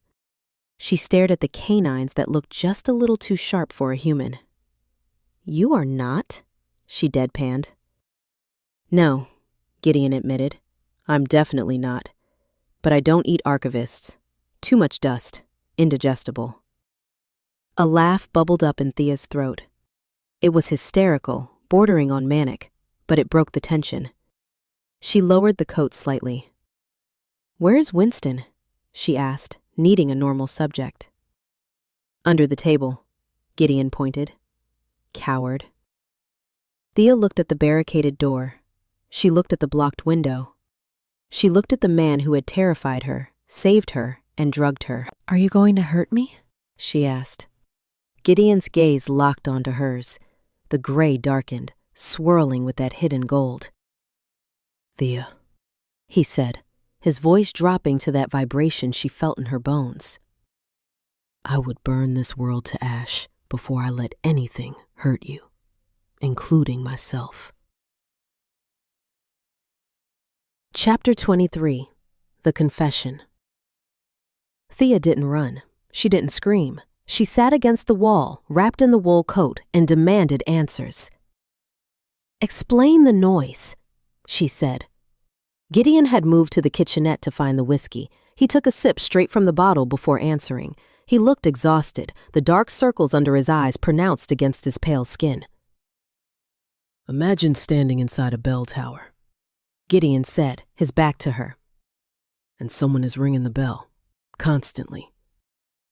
She stared at the canines that looked just a little too sharp for a human. You are not, she deadpanned. No, Gideon admitted. I'm definitely not. But I don't eat archivists. Too much dust. Indigestible. A laugh bubbled up in Thea's throat. It was hysterical, bordering on manic, but it broke the tension. She lowered the coat slightly. Where's Winston? She asked, needing a normal subject. Under the table, Gideon pointed. Coward. Thea looked at the barricaded door. She looked at the blocked window. She looked at the man who had terrified her, saved her, and drugged her. Are you going to hurt me? She asked. Gideon's gaze locked onto hers. The gray darkened, swirling with that hidden gold. Thea, he said, his voice dropping to that vibration she felt in her bones. I would burn this world to ash before I let anything hurt you, including myself. Chapter 23. The Confession. Thea didn't run. She didn't scream. She sat against the wall, wrapped in the wool coat, and demanded answers. Explain the noise, she said. Gideon had moved to the kitchenette to find the whiskey. He took a sip straight from the bottle before answering. He looked exhausted, the dark circles under his eyes pronounced against his pale skin. Imagine standing inside a bell tower, Gideon said, his back to her. And someone is ringing the bell, constantly.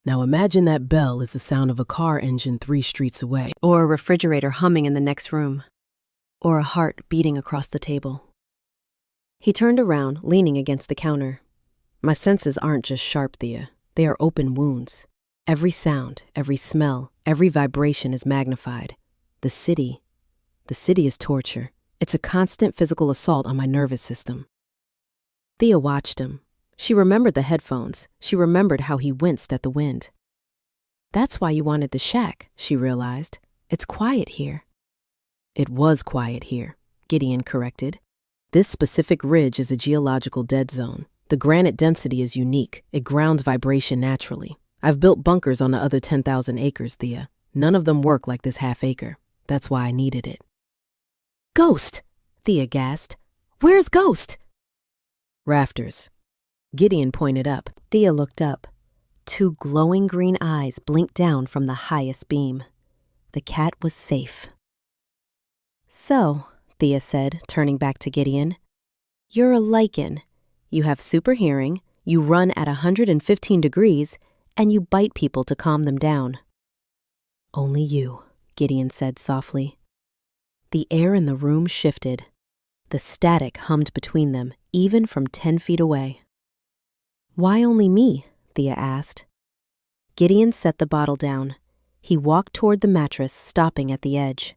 Now imagine that bell is the sound of a car engine 3 streets away. Or a refrigerator humming in the next room. Or a heart beating across the table. He turned around, leaning against the counter. My senses aren't just sharp, Thea. They are open wounds. Every sound, every smell, every vibration is magnified. The city is torture. It's a constant physical assault on my nervous system. Thea watched him. She remembered the headphones. She remembered how he winced at the wind. That's why you wanted the shack, she realized. It's quiet here. It was quiet here, Gideon corrected. This specific ridge is a geological dead zone. The granite density is unique. It grounds vibration naturally. I've built bunkers on the other 10,000 acres, Thea. None of them work like this half acre. That's why I needed it. Ghost! Thea gasped. Where's Ghost? Rafters. Gideon pointed up. Thea looked up. 2 glowing green eyes blinked down from the highest beam. The cat was safe. So, Thea said, turning back to Gideon, you're a Lycan. You have super hearing, you run at 115 degrees, and you bite people to calm them down. Only you, Gideon said softly. The air in the room shifted. The static hummed between them, even from 10 feet away. "Why only me?" Thea asked. Gideon set the bottle down. He walked toward the mattress, stopping at the edge.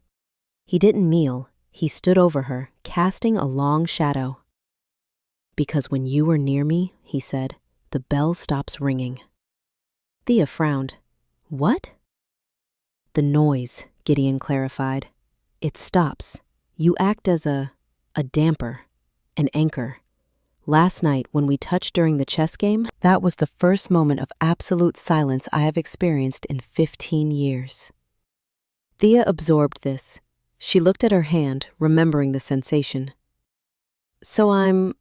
He didn't kneel. He stood over her, casting a long shadow. "Because when you are near me," he said, "the bell stops ringing." Thea frowned. "What?" "The noise," Gideon clarified. "It stops. You act as a damper, an anchor. Last night, when we touched during the chess game, that was the first moment of absolute silence I have experienced in 15 years. Thea absorbed this. She looked at her hand, remembering the sensation. "So I'm,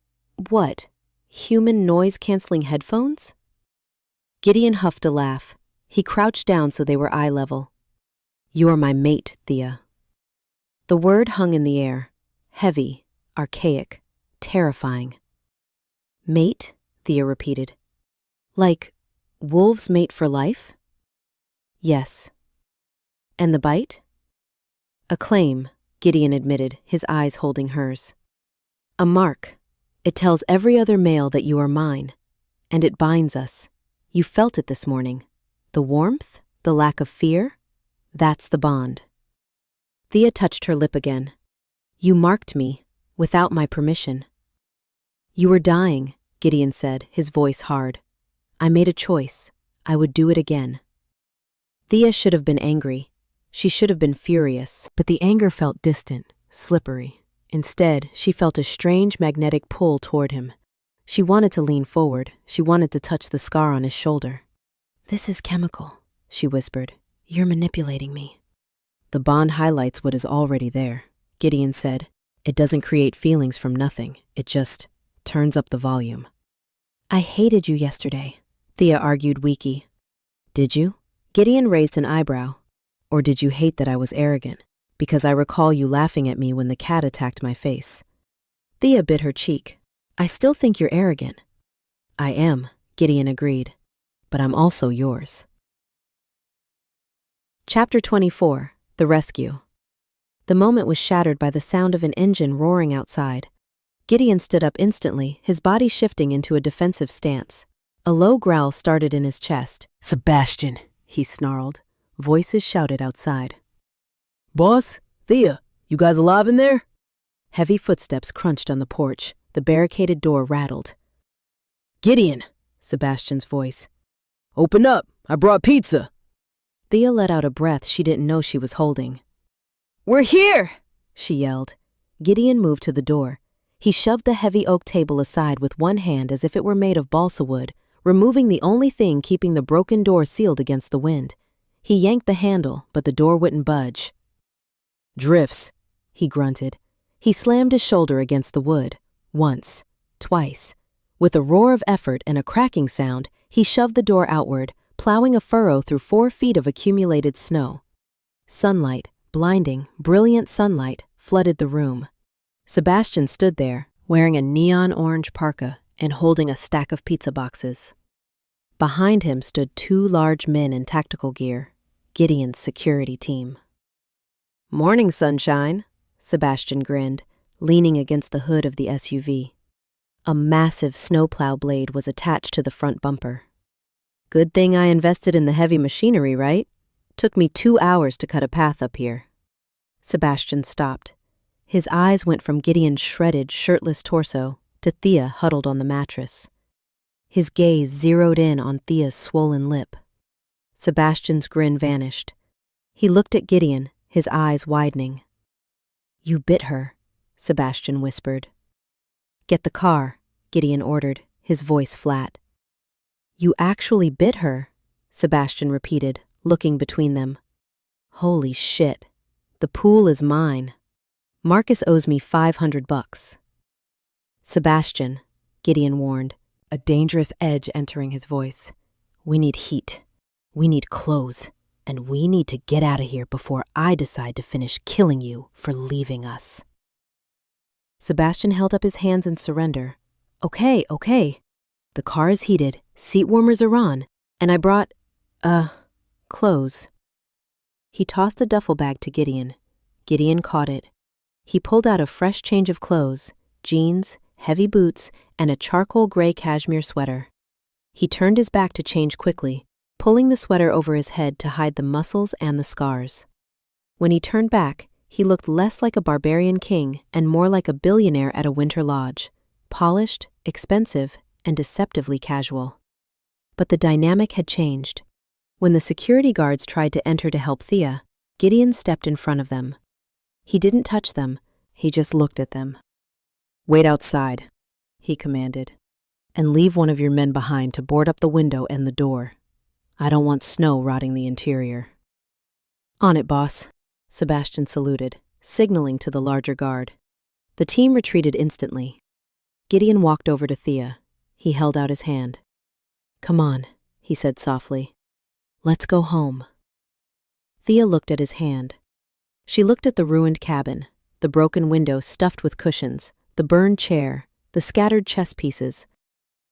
what, human noise-canceling headphones?" Gideon huffed a laugh. He crouched down so they were eye level. "You're my mate, Thea." The word hung in the air, heavy, archaic, terrifying. "Mate?" Thea repeated. "Like, wolves mate for life?" "Yes." "And the bite?" "A claim," Gideon admitted, his eyes holding hers. "A mark. It tells every other male that you are mine. And it binds us. You felt it this morning. The warmth, the lack of fear, that's the bond." Thea touched her lip again. "You marked me, without my permission." "You were dying," Gideon said, his voice hard. "I made a choice. I would do it again." Thea should have been angry. She should have been furious, but the anger felt distant, slippery. Instead, she felt a strange magnetic pull toward him. She wanted to lean forward. She wanted to touch the scar on his shoulder. "This is chemical," she whispered. "You're manipulating me." "The bond highlights what is already there," Gideon said. "It doesn't create feelings from nothing. It just turns up the volume." "I hated you yesterday," Thea argued weaky. "Did you?" Gideon raised an eyebrow. "Or did you hate that I was arrogant? Because I recall you laughing at me when the cat attacked my face." Thea bit her cheek. "I still think you're arrogant." "I am," Gideon agreed. "But I'm also yours." Chapter 24. The Rescue. The moment was shattered by the sound of an engine roaring outside. Gideon stood up instantly, his body shifting into a defensive stance. A low growl started in his chest. "Sebastian," he snarled. Voices shouted outside. "Boss? Thea, you guys alive in there?" Heavy footsteps crunched on the porch. The barricaded door rattled. "Gideon," Sebastian's voice. "Open up, I brought pizza." Thea let out a breath she didn't know she was holding. "We're here!" she yelled. Gideon moved to the door. He shoved the heavy oak table aside with one hand as if it were made of balsa wood, removing the only thing keeping the broken door sealed against the wind. He yanked the handle, but the door wouldn't budge. "Drifts," he grunted. He slammed his shoulder against the wood. Once, twice. With a roar of effort and a cracking sound, he shoved the door outward, plowing a furrow through 4 feet of accumulated snow. Sunlight, blinding, brilliant sunlight, flooded the room. Sebastian stood there, wearing a neon orange parka and holding a stack of pizza boxes. Behind him stood 2 large men in tactical gear, Gideon's security team. "Morning, sunshine," Sebastian grinned, leaning against the hood of the SUV. A massive snowplow blade was attached to the front bumper. "Good thing I invested in the heavy machinery, right? Took me 2 hours to cut a path up here." Sebastian stopped. His eyes went from Gideon's shredded, shirtless torso to Thea huddled on the mattress. His gaze zeroed in on Thea's swollen lip. Sebastian's grin vanished. He looked at Gideon, his eyes widening. "You bit her," Sebastian whispered. "Get the car," Gideon ordered, his voice flat. "You actually bit her," Sebastian repeated, looking between them. "Holy shit. The pool is mine. Marcus owes me $500. "Sebastian," Gideon warned, a dangerous edge entering his voice. "We need heat. We need clothes. And we need to get out of here before I decide to finish killing you for leaving us." Sebastian held up his hands in surrender. Okay. The car is heated, seat warmers are on, and I brought, clothes." He tossed a duffel bag to Gideon. Gideon caught it. He pulled out a fresh change of clothes, jeans, heavy boots, and a charcoal gray cashmere sweater. He turned his back to change quickly, pulling the sweater over his head to hide the muscles and the scars. When he turned back, he looked less like a barbarian king and more like a billionaire at a winter lodge, polished, expensive, and deceptively casual. But the dynamic had changed. When the security guards tried to enter to help Thea, Gideon stepped in front of them. He didn't touch them, he just looked at them. "Wait outside," he commanded, "and leave one of your men behind to board up the window and the door. I don't want snow rotting the interior." "On it, boss," Sebastian saluted, signaling to the larger guard. The team retreated instantly. Gideon walked over to Thea. He held out his hand. "Come on," he said softly. "Let's go home." Thea looked at his hand. She looked at the ruined cabin, the broken window stuffed with cushions, the burned chair, the scattered chess pieces.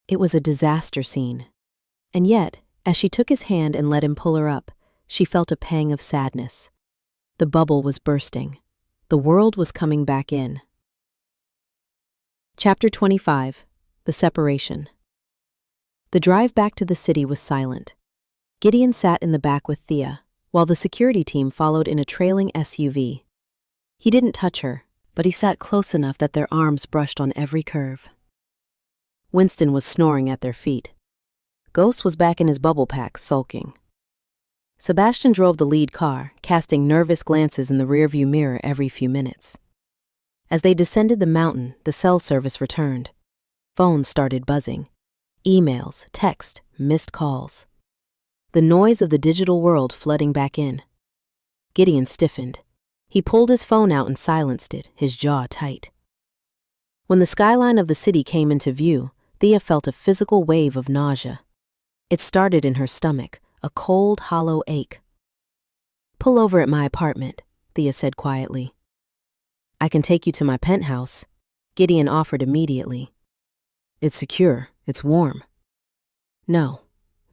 It was a disaster scene. And yet, as she took his hand and let him pull her up, she felt a pang of sadness. The bubble was bursting. The world was coming back in. Chapter 25. The Separation. The drive back to the city was silent. Gideon sat in the back with Thea, while the security team followed in a trailing SUV. He didn't touch her, but he sat close enough that their arms brushed on every curve. Winston was snoring at their feet. Ghost was back in his bubble pack, sulking. Sebastian drove the lead car, casting nervous glances in the rearview mirror every few minutes. As they descended the mountain, the cell service returned. Phones started buzzing. Emails, text, missed calls. The noise of the digital world flooding back in. Gideon stiffened. He pulled his phone out and silenced it, his jaw tight. When the skyline of the city came into view, Thea felt a physical wave of nausea. It started in her stomach, a cold, hollow ache. "Pull over at my apartment," Thea said quietly. "I can take you to my penthouse," Gideon offered immediately. "It's secure, it's warm." "No,"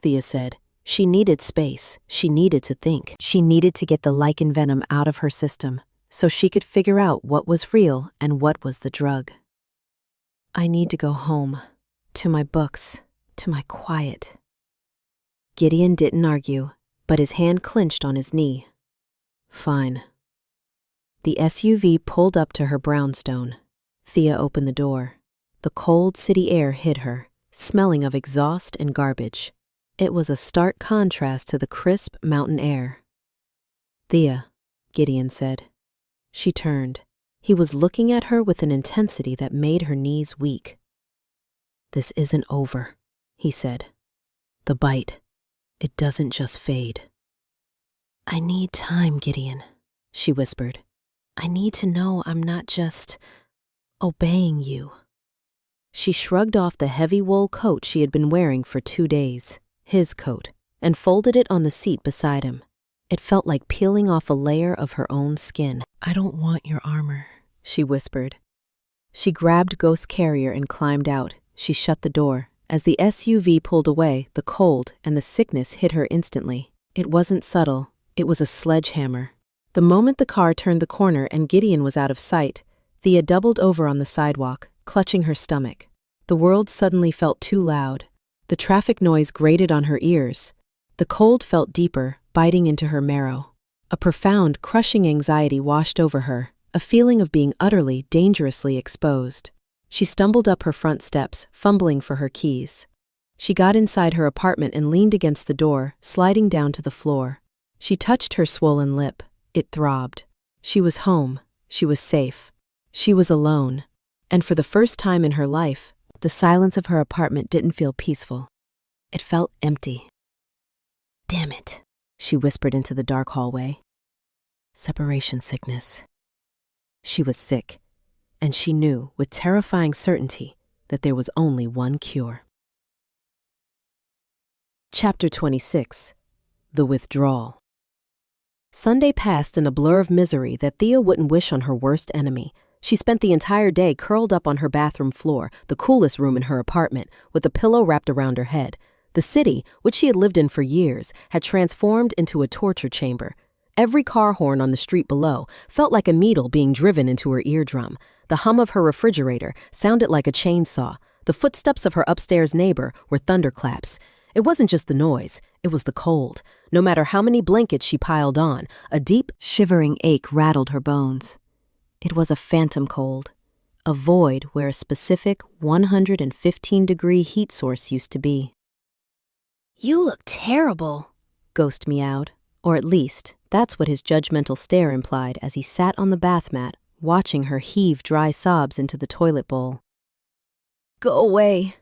Thea said. She needed space. She needed to think. She needed to get the Lycan venom out of her system so she could figure out what was real and what was the drug. "I need to go home, to my books, to my quiet." Gideon didn't argue, but his hand clenched on his knee. "Fine." The SUV pulled up to her brownstone. Thea opened the door. The cold city air hit her, smelling of exhaust and garbage. It was a stark contrast to the crisp mountain air. "Thea," Gideon said. She turned. He was looking at her with an intensity that made her knees weak. "This isn't over," he said. "The bite, it doesn't just fade." "I need time, Gideon," she whispered. "I need to know I'm not just obeying you." She shrugged off the heavy wool coat she had been wearing for 2 days. His coat, and folded it on the seat beside him. It felt like peeling off a layer of her own skin. "I don't want your armor," she whispered. She grabbed Ghost's carrier and climbed out. She shut the door. As the SUV pulled away, the cold and the sickness hit her instantly. It wasn't subtle. It was a sledgehammer. The moment the car turned the corner and Gideon was out of sight, Thea doubled over on the sidewalk, clutching her stomach. The world suddenly felt too loud. The traffic noise grated on her ears. The cold felt deeper, biting into her marrow. A profound, crushing anxiety washed over her, a feeling of being utterly, dangerously exposed. She stumbled up her front steps, fumbling for her keys. She got inside her apartment and leaned against the door, sliding down to the floor. She touched her swollen lip. It throbbed. She was home. She was safe. She was alone. And for the first time in her life, the silence of her apartment didn't feel peaceful. It felt empty. "Damn it," she whispered into the dark hallway. Separation sickness. She was sick, and she knew with terrifying certainty that there was only one cure. Chapter 26. The Withdrawal. Sunday passed in a blur of misery that Thea wouldn't wish on her worst enemy. She spent the entire day curled up on her bathroom floor, the coolest room in her apartment, with a pillow wrapped around her head. The city, which she had lived in for years, had transformed into a torture chamber. Every car horn on the street below felt like a needle being driven into her eardrum. The hum of her refrigerator sounded like a chainsaw. The footsteps of her upstairs neighbor were thunderclaps. It wasn't just the noise, it was the cold. No matter how many blankets she piled on, a deep, Shivering ache rattled her bones. It was a phantom cold, a void where a specific 115-degree heat source used to be. You look terrible, Ghost meowed, or at least that's what his judgmental stare implied as he sat on the bath mat, watching her heave dry sobs into the toilet bowl. Go away,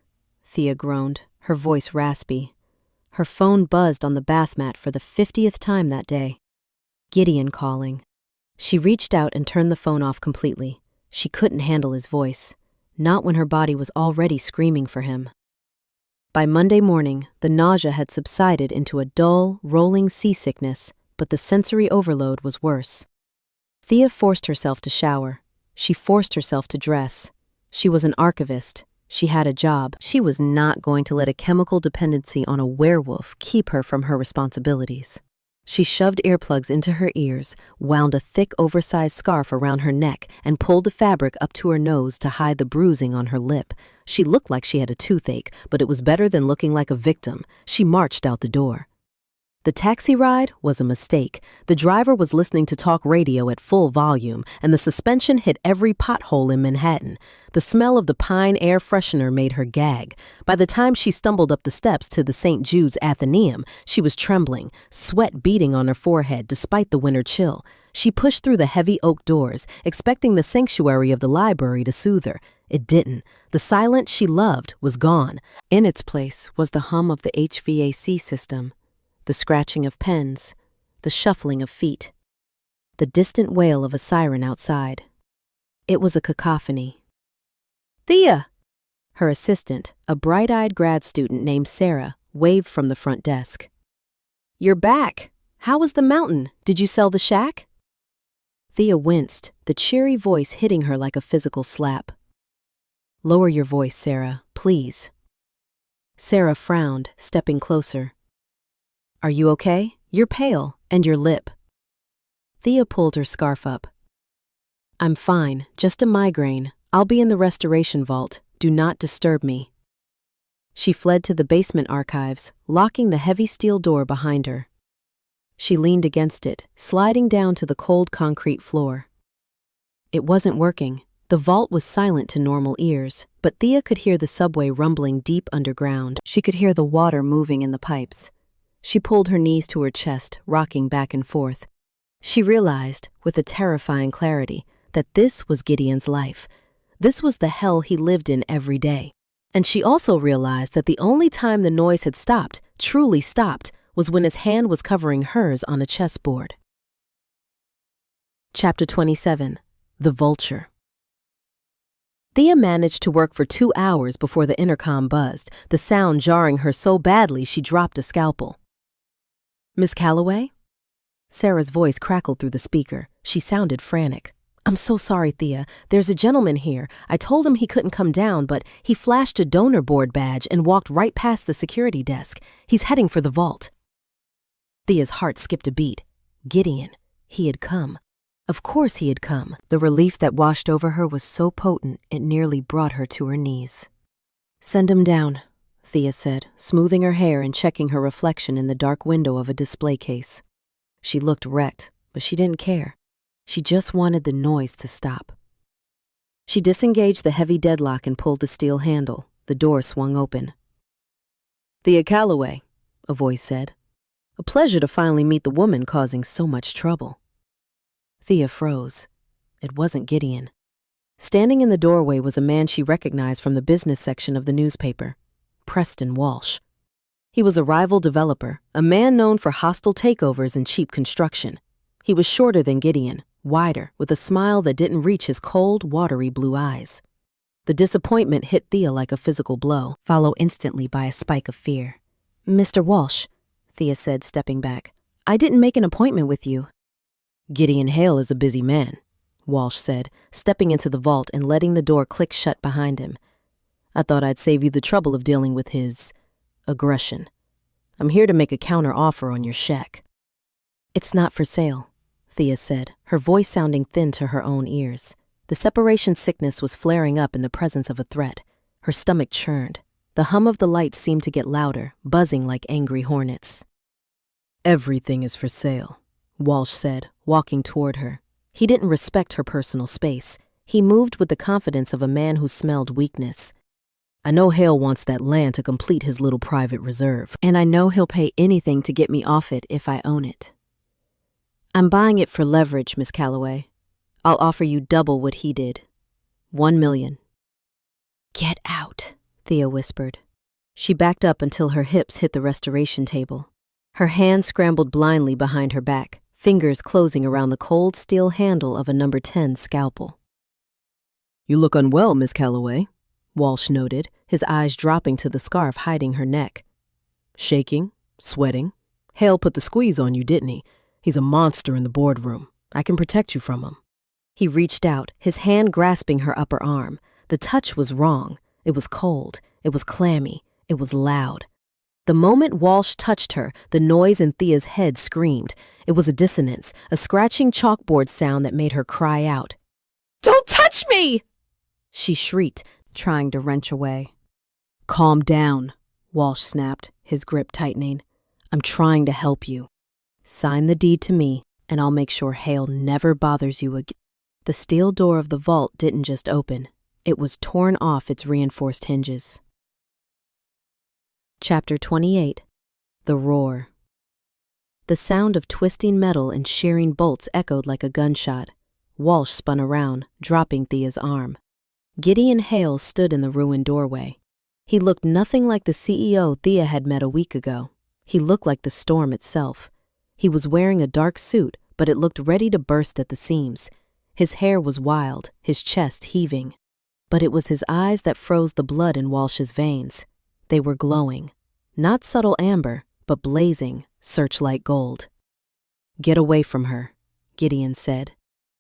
Thea groaned, her voice raspy. Her phone buzzed on the bath mat for the 50th time that day. Gideon calling. She reached out and turned the phone off completely. She couldn't handle his voice, not when her body was already screaming for him. By Monday morning, the nausea had subsided into a dull, rolling seasickness, but the sensory overload was worse. Thea forced herself to shower. She forced herself to dress. She was an archivist. She had a job. She was not going to let a chemical dependency on a werewolf keep her from her responsibilities. She shoved earplugs into her ears, wound a thick, oversized scarf around her neck, and pulled the fabric up to her nose to hide the bruising on her lip. She looked like she had a toothache, but it was better than looking like a victim. She marched out the door. The taxi ride was a mistake. The driver was listening to talk radio at full volume, and the suspension hit every pothole in Manhattan. The smell of the pine air freshener made her gag. By the time she stumbled up the steps to the St. Jude's Athenaeum, she was trembling, sweat beading on her forehead despite the winter chill. She pushed through the heavy oak doors, expecting the sanctuary of the library to soothe her. It didn't. The silence she loved was gone. In its place was the hum of the HVAC system, the scratching of pens, the shuffling of feet, the distant wail of a siren outside. It was a cacophony. Thea! Her assistant, a bright-eyed grad student named Sarah, waved from the front desk. "You're back. How was the mountain? Did you sell the shack?" Thea winced, the cheery voice hitting her like a physical slap. "Lower your voice, Sarah, please." Sarah frowned, stepping closer. "Are you okay? You're pale, and your lip." Thea pulled her scarf up. "I'm fine, just a migraine. I'll be in the restoration vault. Do not disturb me." She fled to the basement archives, locking the heavy steel door behind her. She leaned against it, sliding down to the cold concrete floor. It wasn't working. The vault was silent to normal ears, but Thea could hear the subway rumbling deep underground. She could hear the water moving in the pipes. She pulled her knees to her chest, rocking back and forth. She realized, with a terrifying clarity, that this was Gideon's life. This was the hell he lived in every day. And she also realized that the only time the noise had stopped, truly stopped, was when his hand was covering hers on a chessboard. Chapter 27. The Vulture. Thea managed to work for 2 hours before the intercom buzzed, the sound jarring her so badly she dropped a scalpel. "Miss Callaway?" Sarah's voice crackled through the speaker. She sounded frantic. "I'm so sorry, Thea. There's a gentleman here. I told him he couldn't come down, but he flashed a donor board badge and walked right past the security desk. He's heading for the vault." Thea's heart skipped a beat. Gideon. He had come. Of course he had come. The relief that washed over her was so potent it nearly brought her to her knees. "Send him down," Thea said, smoothing her hair and checking her reflection in the dark window of a display case. She looked wrecked, but she didn't care. She just wanted the noise to stop. She disengaged the heavy deadlock and pulled the steel handle. The door swung open. "Thea Callaway," a voice said. "A pleasure to finally meet the woman causing so much trouble." Thea froze. It wasn't Gideon. Standing in the doorway was a man she recognized from the business section of the newspaper, Preston Walsh. He was a rival developer, a man known for hostile takeovers and cheap construction. He was shorter than Gideon, wider, with a smile that didn't reach his cold, watery blue eyes. The disappointment hit Thea like a physical blow, followed instantly by a spike of fear. "Mr. Walsh," Thea said, stepping back, "I didn't make an appointment with you." "Gideon Hale is a busy man," Walsh said, stepping into the vault and letting the door click shut behind him. "I thought I'd save you the trouble of dealing with his aggression. I'm here to make a counter offer on your shack." It's not for sale, Thea said, her voice sounding thin to her own ears. The separation sickness was flaring up in the presence of a threat. Her stomach churned. The hum of the lights seemed to get louder, buzzing like angry hornets. Everything is for sale, Walsh said, walking toward her. He didn't respect her personal space. He moved with the confidence of a man who smelled weakness. I know Hale wants that land to complete his little private reserve, and I know he'll pay anything to get me off it if I own it. I'm buying it for leverage, Miss Callaway. I'll offer you double what he did. 1 million. Get out, Thea whispered. She backed up until her hips hit the restoration table. Her hands scrambled blindly behind her back, fingers closing around the cold steel handle of a number 10 scalpel. You look unwell, Miss Callaway, Walsh noted, his eyes dropping to the scarf hiding her neck. Shaking, sweating. Hale put the squeeze on you, didn't he? He's a monster in the boardroom. I can protect you from him. He reached out, his hand grasping her upper arm. The touch was wrong. It was cold. It was clammy. It was loud. The moment Walsh touched her, the noise in Thea's head screamed. It was a dissonance, a scratching chalkboard sound that made her cry out. Don't touch me! She shrieked, trying to wrench away. Calm down, Walsh snapped, his grip tightening. I'm trying to help you. Sign the deed to me, and I'll make sure Hale never bothers you again. The steel door of the vault didn't just open. It was torn off its reinforced hinges. Chapter 28. The Roar. The sound of twisting metal and shearing bolts echoed like a gunshot. Walsh spun around, dropping Thea's arm. Gideon Hale stood in the ruined doorway. He looked nothing like the CEO Thea had met a week ago. He looked like the storm itself. He was wearing a dark suit, but it looked ready to burst at the seams. His hair was wild, his chest heaving. But it was his eyes that froze the blood in Walsh's veins. They were glowing. Not subtle amber, but blazing, searchlight gold. Get away from her, Gideon said.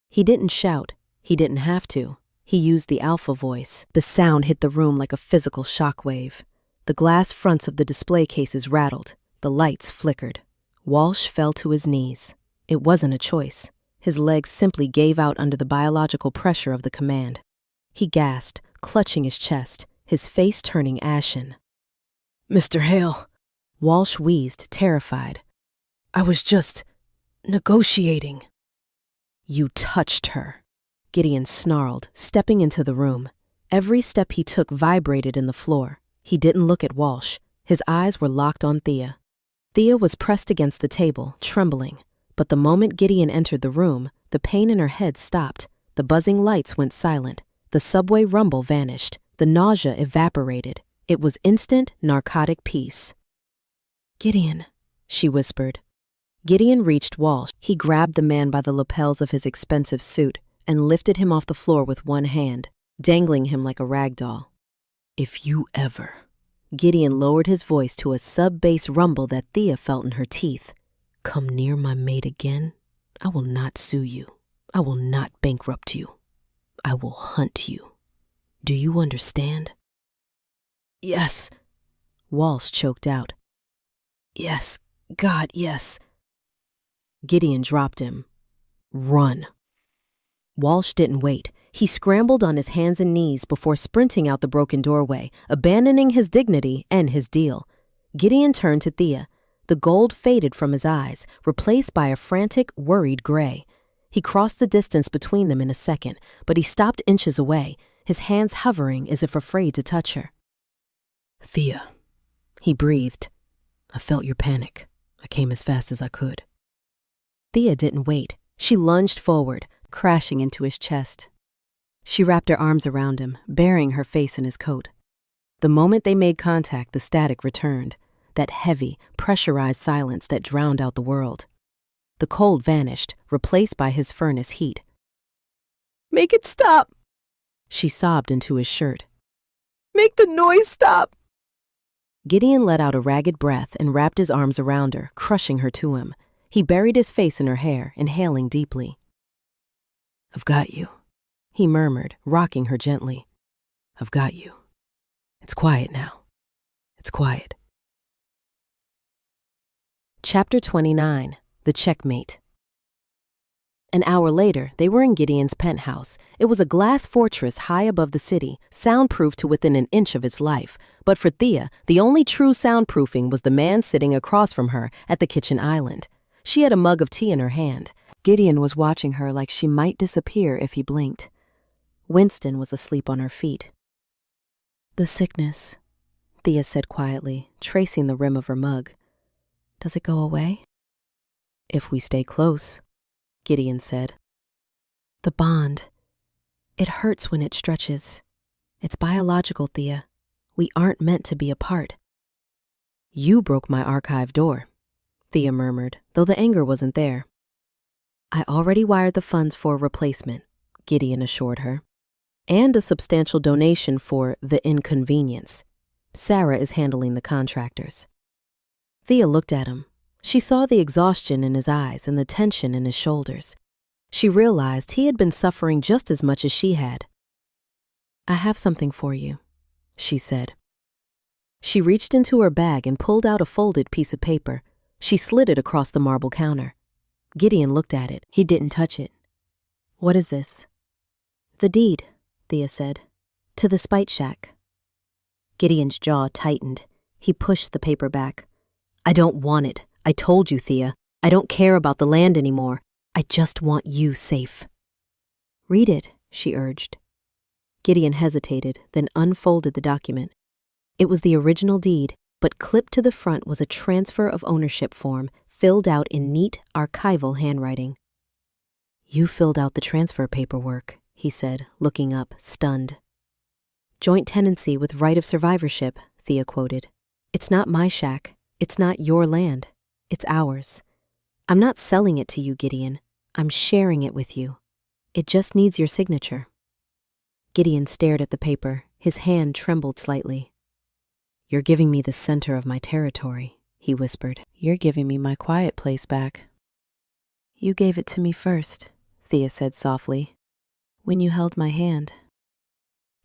He didn't shout. He didn't have to. He used the alpha voice. The sound hit the room like a physical shockwave. The glass fronts of the display cases rattled. The lights flickered. Walsh fell to his knees. It wasn't a choice. His legs simply gave out under the biological pressure of the command. He gasped, clutching his chest, his face turning ashen. Mr. Hale, Walsh wheezed, terrified. I was just negotiating. You touched her, Gideon snarled, stepping into the room. Every step he took vibrated in the floor. He didn't look at Walsh. His eyes were locked on Thea. Thea was pressed against the table, trembling. But the moment Gideon entered the room, the pain in her head stopped. The buzzing lights went silent. The subway rumble vanished. The nausea evaporated. It was instant, narcotic peace. Gideon, she whispered. Gideon reached Walsh. He grabbed the man by the lapels of his expensive suit and lifted him off the floor with one hand, dangling him like a rag doll. If you ever... Gideon lowered his voice to a sub-bass rumble that Thea felt in her teeth. Come near my mate again, I will not sue you. I will not bankrupt you. I will hunt you. Do you understand? Yes, Walsh choked out. Yes, God, yes. Gideon dropped him. Run. Walsh didn't wait. He scrambled on his hands and knees before sprinting out the broken doorway, abandoning his dignity and his deal. Gideon turned to Thea. The gold faded from his eyes, replaced by a frantic, worried gray. He crossed the distance between them in a second, but he stopped inches away, his hands hovering as if afraid to touch her. Thea, he breathed. I felt your panic. I came as fast as I could. Thea didn't wait. She lunged forward, crashing into his chest. She wrapped her arms around him, burying her face in his coat. The moment they made contact, the static returned, that heavy, pressurized silence that drowned out the world. The cold vanished, replaced by his furnace heat. Make it stop, she sobbed into his shirt. Make the noise stop. Gideon let out a ragged breath and wrapped his arms around her, crushing her to him. He buried his face in her hair, inhaling deeply. I've got you, he murmured, rocking her gently. I've got you. It's quiet now. It's quiet. Chapter 29. the checkmate. An hour later, they were in Gideon's penthouse. It was a glass fortress high above the city, soundproof to within an inch of its life. But for Thea, the only true soundproofing was the man sitting across from her at the kitchen island. She had a mug of tea in her hand. Gideon was watching her like she might disappear if he blinked. Winston was asleep on her feet. The sickness, Thea said quietly, tracing the rim of her mug. Does it go away? If we stay close, Gideon said. The bond. It hurts when it stretches. It's biological, Thea. We aren't meant to be apart. You broke my archive door, Thea murmured, though the anger wasn't there. I already wired the funds for a replacement, Gideon assured her. And a substantial donation for the inconvenience. Sarah is handling the contractors. Thea looked at him. She saw the exhaustion in his eyes and the tension in his shoulders. She realized he had been suffering just as much as she had. I have something for you, she said. She reached into her bag and pulled out a folded piece of paper. She slid it across the marble counter. Gideon looked at it. He didn't touch it. What is this? The deed, Thea said. To the Spite Shack. Gideon's jaw tightened. He pushed the paper back. I don't want it. I told you, Thea. I don't care about the land anymore. I just want you safe. Read it, she urged. Gideon hesitated, then unfolded the document. It was the original deed, but clipped to the front was a transfer of ownership form filled out in neat, archival handwriting. You filled out the transfer paperwork, he said, looking up, stunned. Joint tenancy with right of survivorship, Thea quoted. It's not my shack. It's not your land. It's ours. I'm not selling it to you, Gideon. I'm sharing it with you. It just needs your signature. Gideon stared at the paper. His hand trembled slightly. You're giving me the center of my territory, he whispered. You're giving me my quiet place back. You gave it to me first, Thea said softly, when you held my hand.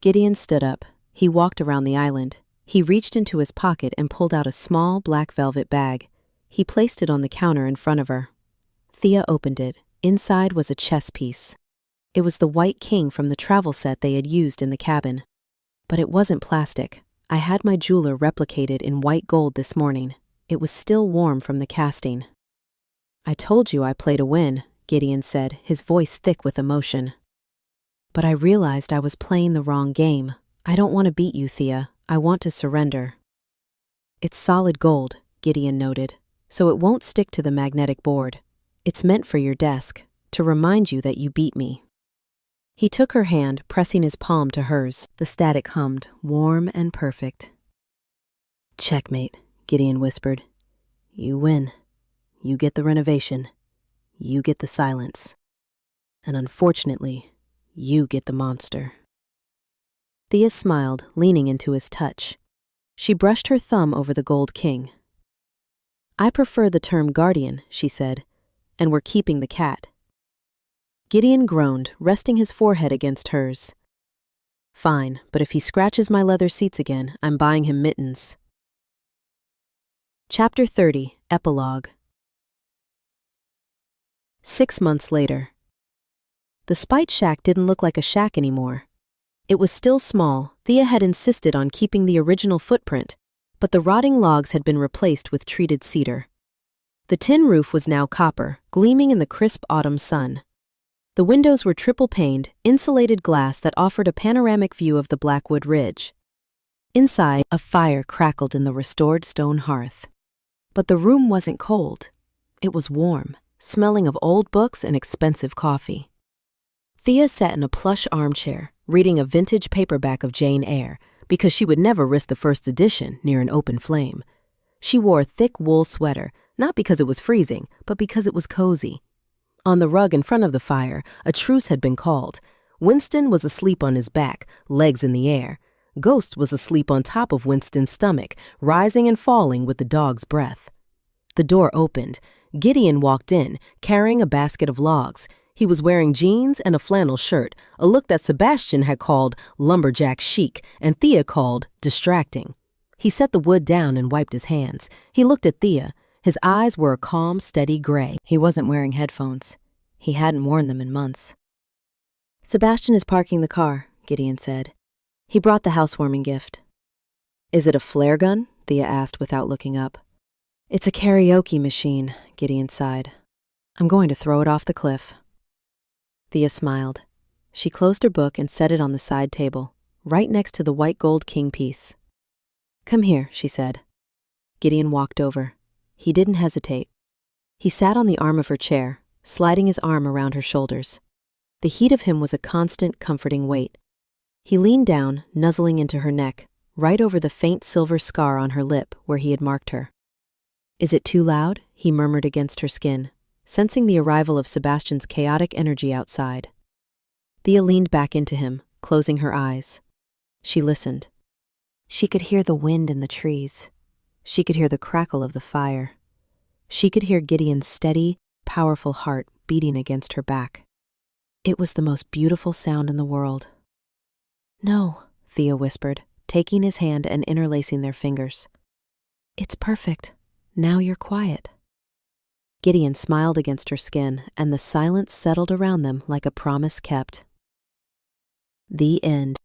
Gideon stood up. He walked around the island. He reached into his pocket and pulled out a small black velvet bag. He placed it on the counter in front of her. Thea opened it. Inside was a chess piece. It was the White King from the travel set they had used in the cabin. But it wasn't plastic. I had my jeweler replicate it in white gold this morning. It was still warm from the casting. I told you I played to win, Gideon said, his voice thick with emotion. But I realized I was playing the wrong game. I don't want to beat you, Thea. I want to surrender. It's solid gold, Gideon noted, so it won't stick to the magnetic board. It's meant for your desk, to remind you that you beat me. He took her hand, pressing his palm to hers. The static hummed, warm and perfect. Checkmate, Gideon whispered. You win. You get the renovation. You get the silence. And unfortunately, you get the monster. Thea smiled, leaning into his touch. She brushed her thumb over the gold king. I prefer the term guardian, she said, and we're keeping the cat. Gideon groaned, resting his forehead against hers. Fine, but if he scratches my leather seats again, I'm buying him mittens. Chapter 30, Epilogue. 6 months later. The Spite Shack didn't look like a shack anymore. It was still small. Thea had insisted on keeping the original footprint, but the rotting logs had been replaced with treated cedar. The tin roof was now copper, gleaming in the crisp autumn sun. The windows were triple-paned, insulated glass that offered a panoramic view of the Blackwood Ridge. Inside, a fire crackled in the restored stone hearth. But the room wasn't cold. It was warm, smelling of old books and expensive coffee. Thea sat in a plush armchair, reading a vintage paperback of Jane Eyre, because she would never risk the first edition near an open flame. She wore a thick wool sweater, not because it was freezing, but because it was cozy. On the rug in front of the fire, a truce had been called. Winston was asleep on his back, legs in the air. Ghost was asleep on top of Winston's stomach, rising and falling with the dog's breath. The door opened. Gideon walked in, carrying a basket of logs. He was wearing jeans and a flannel shirt, a look that Sebastian had called lumberjack chic and Thea called distracting. He set the wood down and wiped his hands. He looked at Thea. His eyes were a calm, steady gray. He wasn't wearing headphones. He hadn't worn them in months. Sebastian is parking the car, Gideon said. He brought the housewarming gift. Is it a flare gun? Thea asked without looking up. It's a karaoke machine, Gideon sighed. I'm going to throw it off the cliff. Thea smiled. She closed her book and set it on the side table, right next to the white gold king piece. Come here, she said. Gideon walked over. He didn't hesitate. He sat on the arm of her chair, sliding his arm around her shoulders. The heat of him was a constant, comforting weight. He leaned down, nuzzling into her neck, right over the faint silver scar on her lip where he had marked her. Is it too loud? He murmured against her skin, sensing the arrival of Sebastian's chaotic energy outside. Thea leaned back into him, closing her eyes. She listened. She could hear the wind in the trees. She could hear the crackle of the fire. She could hear Gideon's steady, powerful heart beating against her back. It was the most beautiful sound in the world. No, Thea whispered, taking his hand and interlacing their fingers. It's perfect. Now you're quiet. Gideon smiled against her skin, and the silence settled around them like a promise kept. The end.